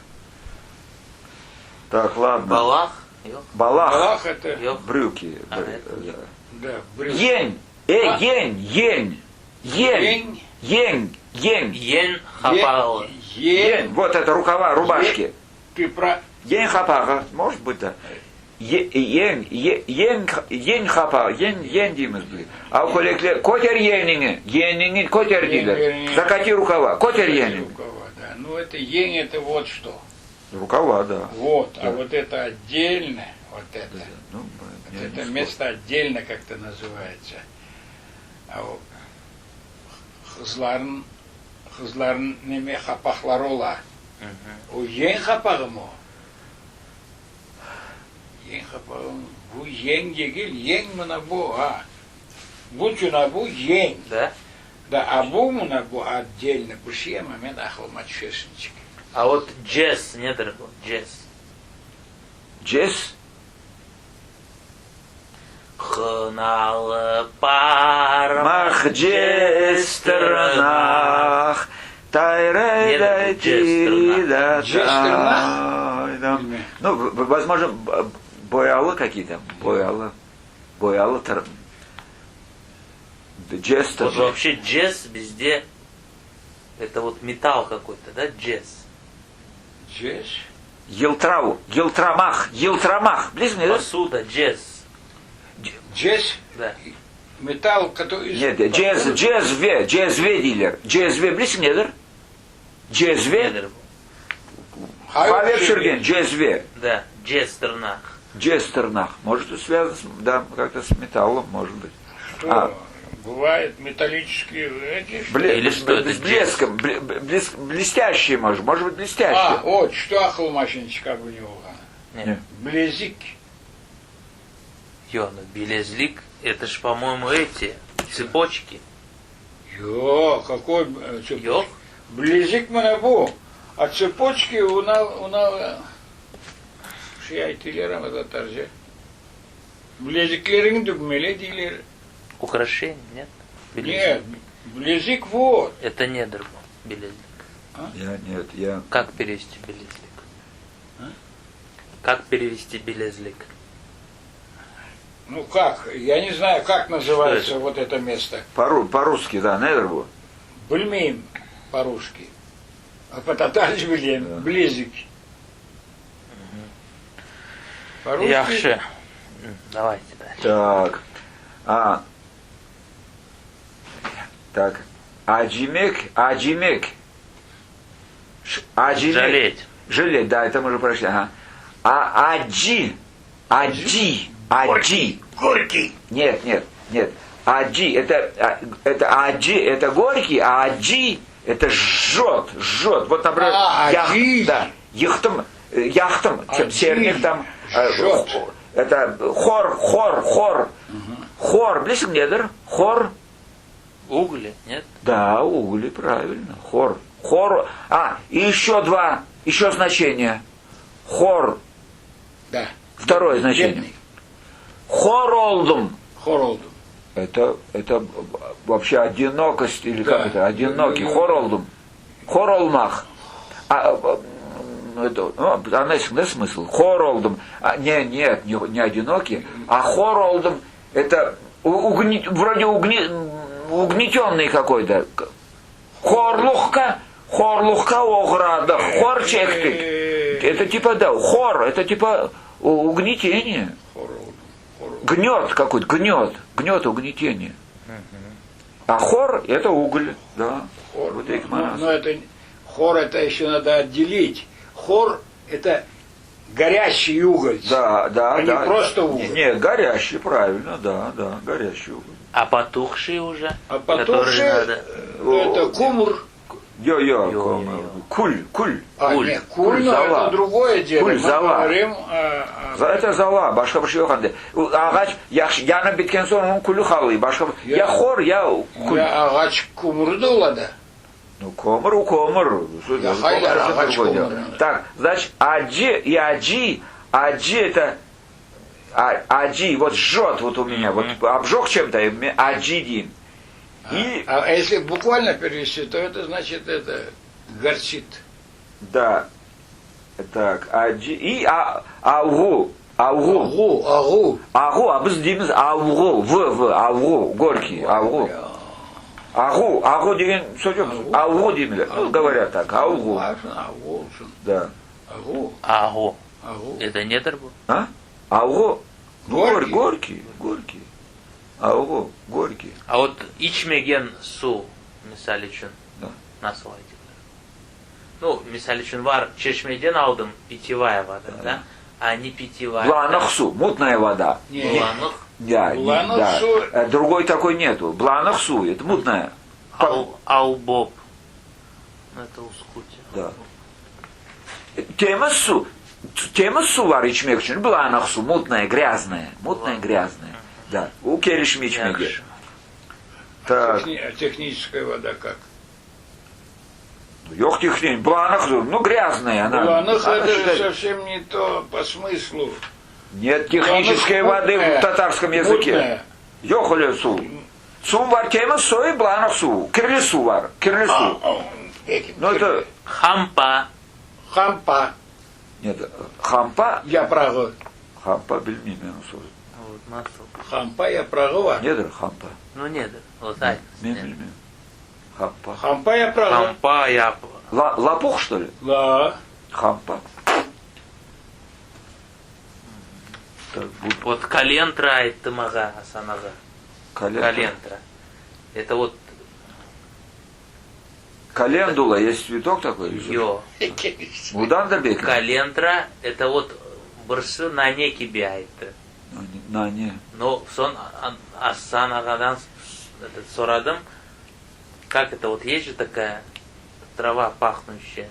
Так, ладно. Балах. Yok. Балах. Балах это, Yok. Брюки. А, это Да. да, брюки. Ень. А? Ень. Ень. Ень. Ень. Ень. Ен хапал. Ень. Вот это рукава, рубашки. Ты про... Ень хапага. Может быть, да. Ень хапага. Ень дейміз бі. А у колекле котер еніңі. Еніңі котер дейлер. Закати рукава. Котер енің. Рукава, да. Ну это ень, это вот что. Рукава, да. Вот, Да. а вот это отдельно, вот это. Ну, Вот это место отдельно как-то называется. А вот Хызларын неме хапахларола. У ен хапагымы. Ен хапагым. Бу ен дегил, ен мына бу, а. Бу чуна бу ен. Да? Да, а бу мына бу отдельно. Бу шия момент ахылмат шешенчик. А вот джесс, не дорого, джесс. Джесс. Хналы пар Мах джестернах. Тайрайдай тирида. Джестернах? Ну, возможно, боялы какие-то. Боялы. Джестер. Вот вообще джесс везде, это вот металл какой-то, да, джесс. Джесс? Елтрамах. Близко, нет? Посуда, джесс. Джесс? Да. Металл, который... Нет, джезве дилер. Джезве, близко, нет? Джезве. Павел Шерген, джезве. Да, джестернах. Джестернах. Может, связано, да, как-то с металлом, может быть. Что? Бывает металлические эти... Или что это, с блеском, блестящие, может быть, блестящие. А, вот, что ахлмашинчика у него. Нет. Блезик. Йона, белезлик, это ж, по-моему, эти цепочки. Йо, какой цепочки? Йо? Блезик манабу. А цепочки у нас... Шия тилерам это тарже. Блезиклерин дугмеле дилер. Украшения, нет? Нет, блезик вот. Это недр белезлик. Я... Как перевести белезлик? А? Как перевести белезлик? Ну как, я не знаю, как называется это? вот это место. По-русски, да, недербу. Бульмин по-русски. А по-татарски блин, близик. По-русски. Яхше. Давайте дальше. Так. Аджимек. Жалеть. Жалеть, да, это мы уже прошли. Ага. Аджи. Горький. Нет. Аджи, это аджи, это горький, а аджи, это жжет. Вот, например, аджи. Да, яхтам, серник там, жжет. это хор, близко недр, хор. Угли, нет? Да, угли, правильно, хор, и еще значение, хор, Да. второе значение. Бедный. Хоролдум. Хоролдум. Это вообще одинокость, или Да. как это, одинокий, хоролдум. Хоролмах. Анесик, да, смысл? Хоролдум. Не одинокий, а хоролдум, это вроде угнетенный какой-то. Хорлухка ограда, хорчехты. Это типа, да, это типа угнетение. Гнет какой-то, гнет угнетение. А хор это уголь, да. Хор. Вот их Но это хор это еще надо отделить. Хор это горящий уголь. Да, а не просто уголь. Нет, горящий, правильно, да, горящий уголь. А потухшие уже? А потухшие Которые надо... это кумр. Куль. Нет, куль, но зала. это другое дело. Куль, Мы зала. говорим Это зала, башка bir şey yok анда. Ağaç yanıp bitken sonra onun kulü kalıyor. Başka ya hor ya kul. ағач кумурды олады. Ну, комар у комар. Я хайляр, агач комар. Так, значит, аджи это аджи, вот жжет вот у меня, вот обжег чем-то, аджидин. А если буквально перевести, то это значит это горчит. Да. Так, аджи и аугу. Аугу, а біз дейміз аугу, аугу, горький, аугу. Агу деген сөз жоқ, аугу дейміз, говорят так, аугу. Да. Агу. Это недр был? А? Аугу. Горький. Горький. Аугу, горький. А вот içmegen su misal için nasıl aydılar? Ну, misal için var, çeşmeden aldım питьевая вода, да? А не питьевая. Бланах су, мутная вода. Бланах. Да, да. Другой такой нету. Бланах су, это мутная. Албоб. Это ускути. Да. Temiz su var içmek için. Бланах су, мутная, грязная. Грязная. Да. У келишми içmege. Так. Техническая вода как? Yok техническая. Бланах, ну грязная она. Бланах это совсем не то по смыслу. Нет технической воды в татарском языке. Yok су. Су var, temiz su и бланах су. Kirli su var. Kirli su. Ну это... Хампа. Нет, хампа. Yaprağı. Хампа bilmiyorum ben o soru. Вот, nasıl? Хампа yaprağı var. Nedir hampa? Ну, недр. Вот так. Ben bilmiyorum. Hampa. Хампа yaprağı. Хампа япра. Лопух, что ли? Да. Хампа. Так, Вот калентра айтымага асанага. Калентра. Это вот Календула, есть цветок такой? йо. Будандарбек? Калентра это вот бұрсы на не кибяйты. На не. Но сон асанагадан этот сорадым. Как это вот есть же такая трава пахнущая?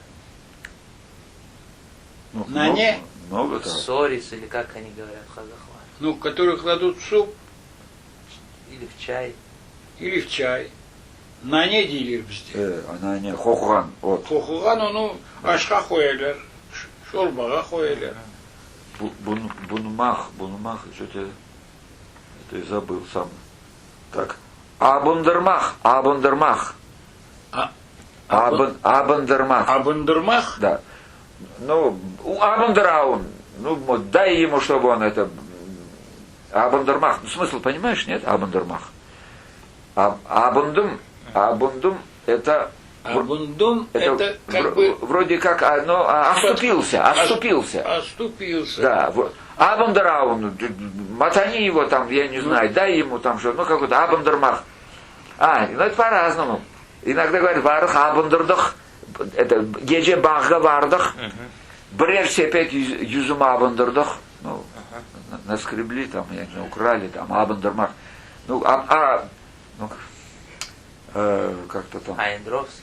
На не? Много так. Сорис или как они говорят в казахлане. Ну, которые кладут в суп Или в чай. или в чай. На не дилер бізде. Она не. Хохуган. Вот. Қоқыған оны ашқа қоялар, шорбаға қоялар. Бунмах, что-то это я забыл сам. Так. Абундермах. Абындырмақ? Да. Ну, Абундераун. Ну, вот, дай ему, чтобы он это... Абундермах. Ну, смысл понимаешь, нет? Абундермах. Абундум это... Абундум это как бы... Вроде как, оступился. Да, вот. Абундераун, мотани его там, я не знаю, дай ему там что, ну какой-то Абундермах. Ну это по-разному. Иногда говорят, варых Абундердах, это геже бага вардах, брешь сепет юзум Абундердах, ну, наскребли там, я не знаю, украли там, Абундермах. Ну, как-то там.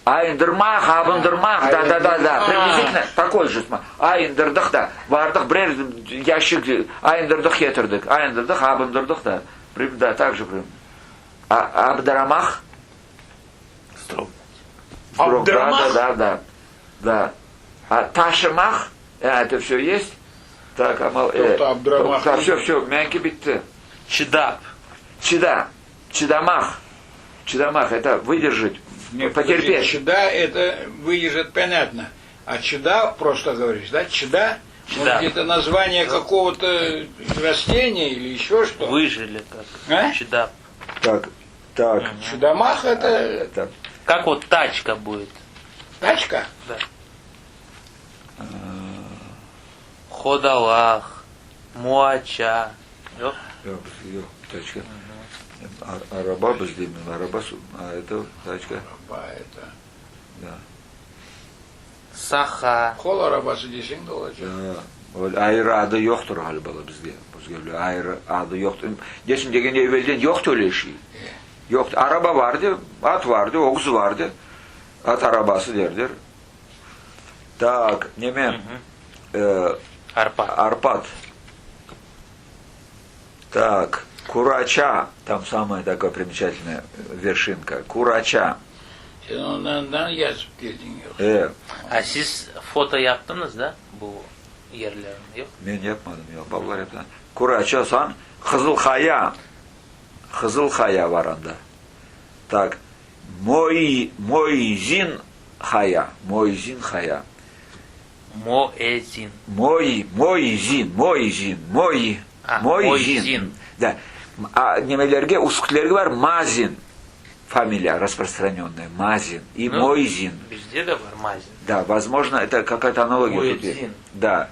Айндермах, Абундермах, да, приблизительно такой же. Айндердах, да, вардах, брешь, ящик, Айндердах, етердых, Айндердах, Абундердах, да, так же прям. Абдарамах? Абдарамах? Да. А Ташемах? Это все есть? Так, Абдарамах. Все, мягкий бит. Чидамах, это выдержать, потерпеть. Чеда это выдержать, понятно. А чеда, просто говоришь, да? Чеда? Может, это название какого-то растения или еще что? Выжили как. Чеда. Так. Чудамах это... Как вот тачка будет? Тачка? Да. Ходалах, муача. Тачка. Араба бездемин, это тачка. Араба это... Да. Саха. Хол арабасы десең да olacak. Айры ады жоқтыр галбала бізге. Айры ады жоқтыр. Десім деген evvelden yok öyle şey. Yok, araba vardı, at vardı, oğuz vardı. At arabası derdir. Так, немен. Арпад. Арпад. Так, Курача. Там самая такая примечательная вершинка. Курача. Sen ondan yazıp geldin yok. А siz foto yaptınız da bu yerlerin yok? Ben yapmadım ya. Bablar yaptı. Kuraça san Kızılkaya. Kızılkaya var anda. Так. Moizin Haya. Moizin Haya. Моэзин. Moizin. Moizin. Да. А немелерге, ускутлерге var Mazin. Фамилия распространенная. Мазин. И Мойзин. Везде да var Мазин. Да, возможно, это какая-то аналогия. Мойзин. Да.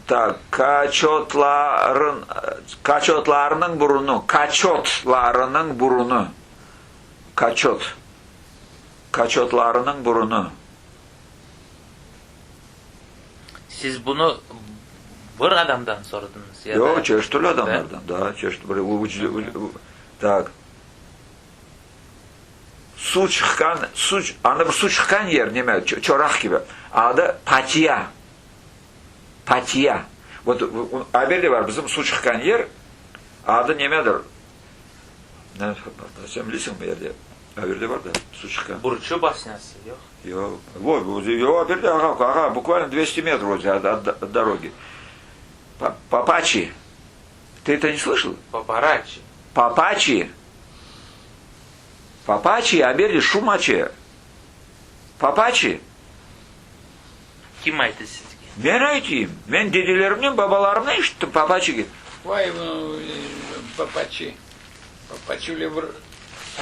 Так, kaçotlarının burunu. Kaçotlarının burunu. Kaçotlarının burunu. Siz bunu bir adamdan sordunuz ya Yok, da... çeşitli adamlardan. Da, çeşitli. Так. Su çıkan, anda su çıkan yer ne mi? Çorak gibi. Adı Patiya. Patiya. Haberde var bizim su çıkan yer. Adı nemedir? Ne? Sen bilirsin bu yerde. Haberde var da su çıkan. Бурчу баснясы, yok? Yok. Yok haberde ага, буквально 200 метров от дороги. Папачи. Ты это не слышал? Папарачи. Папачи. Папачи, haberde Шумачи. Папачи. Kim aytı sizge? Ben aytayım. Ben dedelerimden, babalarımdan işittim Papaçi. Vay bu papaçı. Papaçı öyle bir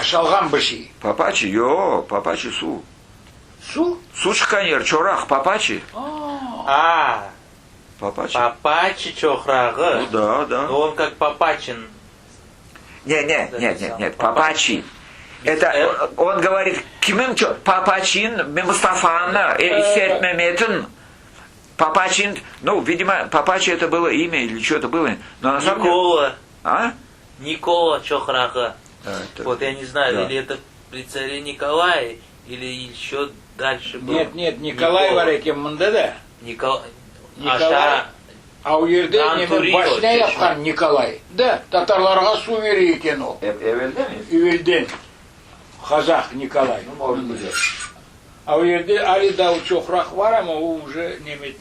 aşalgan bir şey. Papaçi, yo, Papaçi su. Su? Su çıkan yer, çorak, Papaçi. А, Papaçi. Папачи чохрагы. Ну да, да. Но он как Папачин. Нет, Папачи. Это, он говорит, kimin Papaçin, Мустафаны, Сет Меметин. Папачин, ну, видимо, Папачи это было имя или что это было. Но на самом деле... Никола. А? Никола Чохрага. Это... Вот я не знаю, Да. или это при царе Николае, или еще дальше было. Нет, Николай var ekim bunda da. Николай. Николай. А у yerde Антурио, başına yapkan Nikolay. Da Tatarlarga su veriyor iken o. Evvelde mi? Evvelden. Kazak Nikolay. Ну, может быть. А у yerde Ali Davu Çokrak var ama o уже Немец.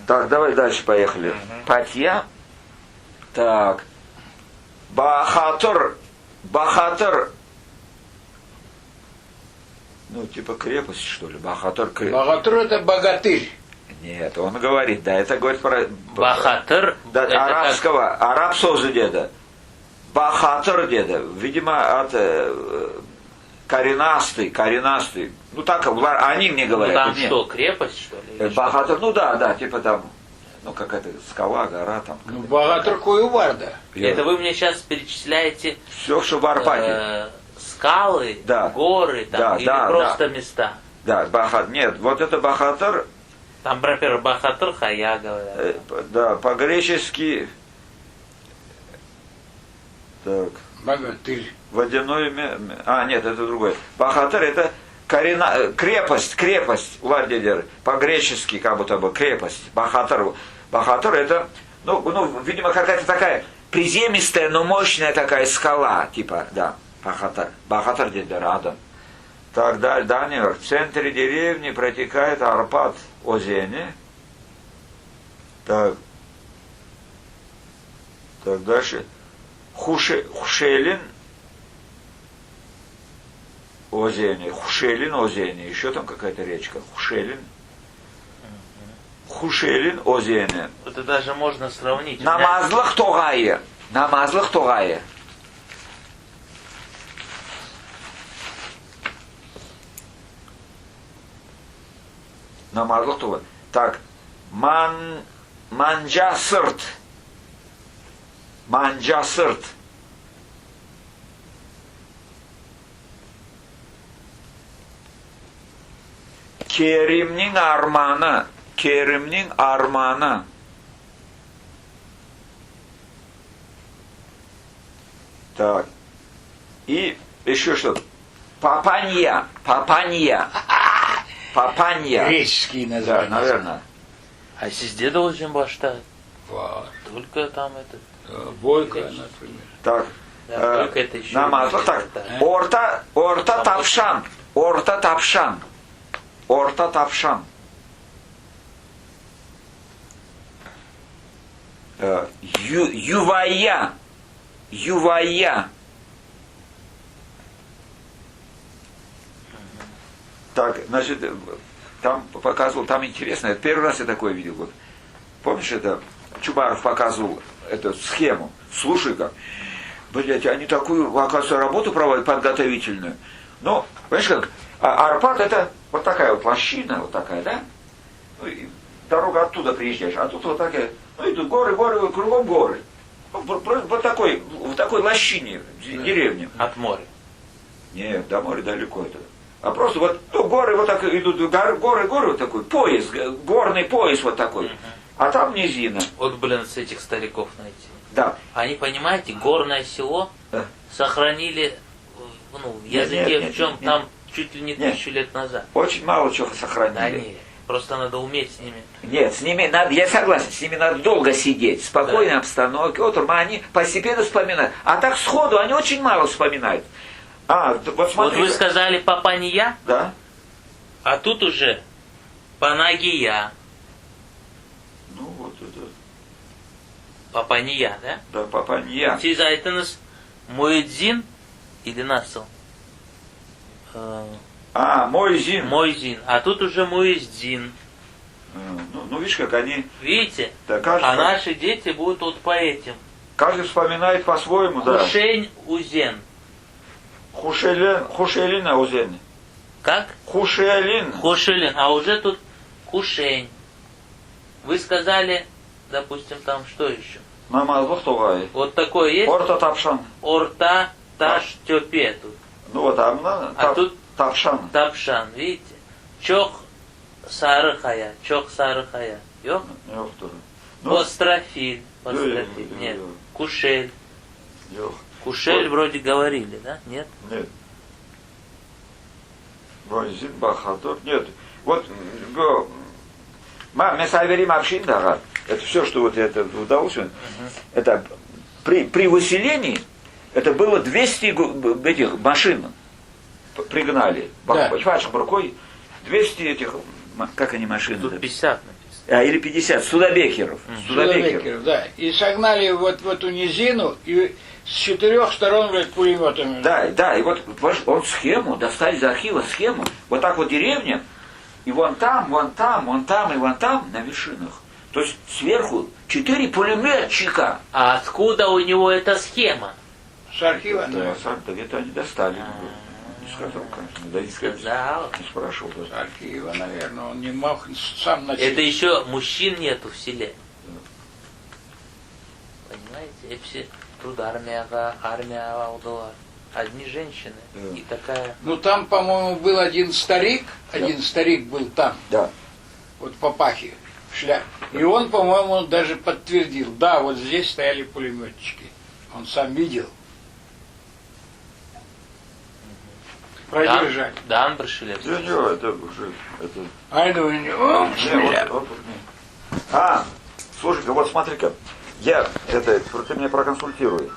Так, давай дальше поехали. Патья. Так. Бахатыр. Ну, типа крепость, что ли? Бахатыр крепость. Богатырь это богатырь. Нет, он говорит, да, это говорит про... Бахатыр. Да, это арабского, араб созы деда. Бахатыр деда. Видимо, от коренастый. Ну так, они мне Ну говорят. там нет. что, крепость, что ли? или что? Бахатыр, ну да, типа там, ну какая-то скала, гора там. Ну, богатырь кою var da. Это вы мне сейчас перечисляете Все, что в Арпаде. скалы, Да. горы там, Да, или да, просто места? Да, Бахатыр. Нет, вот это Бахатыр, Там, например, Бахатыр Хая говорят. да, по-гречески, так, Богатырь. водяной, нет, это другое. Бахатыр это крепость, Владимир, по-гречески как будто бы крепость. Бахатыр это, ну, видимо, какая-то такая приземистая, но мощная такая скала, типа, да, Бахатыр дедер Адам. Так, Даниэль, в центре деревни протекает Арпад озене. Так, дальше. Хушелин озене. Еще там какая-то речка. Хушелин озене. Это даже можно сравнить. Намазлых тогае. Намазлых тогае. Так, Манджасырт. Kerim'nin armağanı. Так. И Еще что-то. Папанья. Папанья. Папанья. Греческие Да, названия. наверное. А sizde de очень баштат. Вот. Только там этот. Бойко, например. Так. Да, только это еще. Намаз. Вот так. Орта тапшан. Орта тапшан. Орта тапшан. Ювая. Ювая. Так, значит, там показывал, там интересно, первый раз я такое видел. Вот. Помнишь, это Чубаров показывал эту схему. Слушай как. Блять, они такую, оказывается, работу проводят подготовительную. Ну, понимаешь как, Арпат это вот такая вот лощина, вот такая, да? Ну, и дорога оттуда приезжаешь, а тут вот такая, ну идут горы, кругом горы. Вот такой, в такой лощине, деревне. От моря. Нет, до моря далеко это. А просто вот ну, горы вот так идут, горы, вот такой, пояс, горный пояс вот такой. А там низина. Вот, блин, с этих стариков найти. Да. Они, понимаете, горное село сохранили ну, в языке, нет, в чем нет, там чуть ли не нет. 1000 лет назад. Очень мало чего Да сохранили. нет, просто надо уметь с ними. Нет, с ними надо, я согласен, с ними надо долго сидеть, в спокойной обстановке. Вот они постепенно вспоминают. А так сходу они очень мало вспоминают. Вот Вот смотри. вы сказали Папанья, Да? а тут уже Панагия. Ну вот это. Папанья, да? Да, Папанья. Siz aytınız Muezzin или Насл? Мойзин. Мойзин. А тут уже Муэздин. Ну, видишь, как они. Видите? Да, каждый, А наши дети будут вот по этим. каждый вспоминает по-своему, да. Хушейн Узен. Хушелина Узен. Как? Хушелин. Хушелин. А уже тут Хушейн. Вы сказали, допустим, там что еще? Намаз Бухтугай. Вот такое есть? Орта Тапшан. Орта Таш Тёпе тут. Ну вот, тут Тапшан. Тапшан, видите? Чох Сарыхая. Чох Сарыхая. Yok? Yok dur. Построфиль. Построфиль. Нет. Yok. Кушель. Yok. Кушель вроде говорили, да? Нет? Нет. Мойзин Бахадор. Нет. Вот Месаверим Абшиндага. Это все, что вот это удалось. Это при выселении это было 200 этих машин пригнали. Да. Вашим рукой 200 этих, как они машины? Тут 50 написано. Или 50, судобекеров. Судобекеров, да. И согнали вот в эту низину, и с 4 сторон, блядь, пулеметами. Да, и вот он схему, достали из архива схему, вот так вот деревня, и вон там, и вон там на вершинах. То есть сверху 4 пулеметчика. А откуда у него эта схема? С архива, Да, да где-то они достали. Не сказал, конечно, да не Сказал. не спрашивал с даже. архива, наверное, он не мог сам начать. Это еще мужчин нету в селе. Понимаете? Hepsi тут армия алдылар. Одни женщины. Да. И такая... Ну там, по-моему, был один старик был там, Да. вот в папахе, в шляпе. И он, по-моему, даже подтвердил, да, вот здесь стояли пулеметчики. Он сам видел. Продержали. Дан Брашилев. Да, не, это уже, это... Айду, Слушай-ка, вот смотри-ка, ты меня проконсультируй.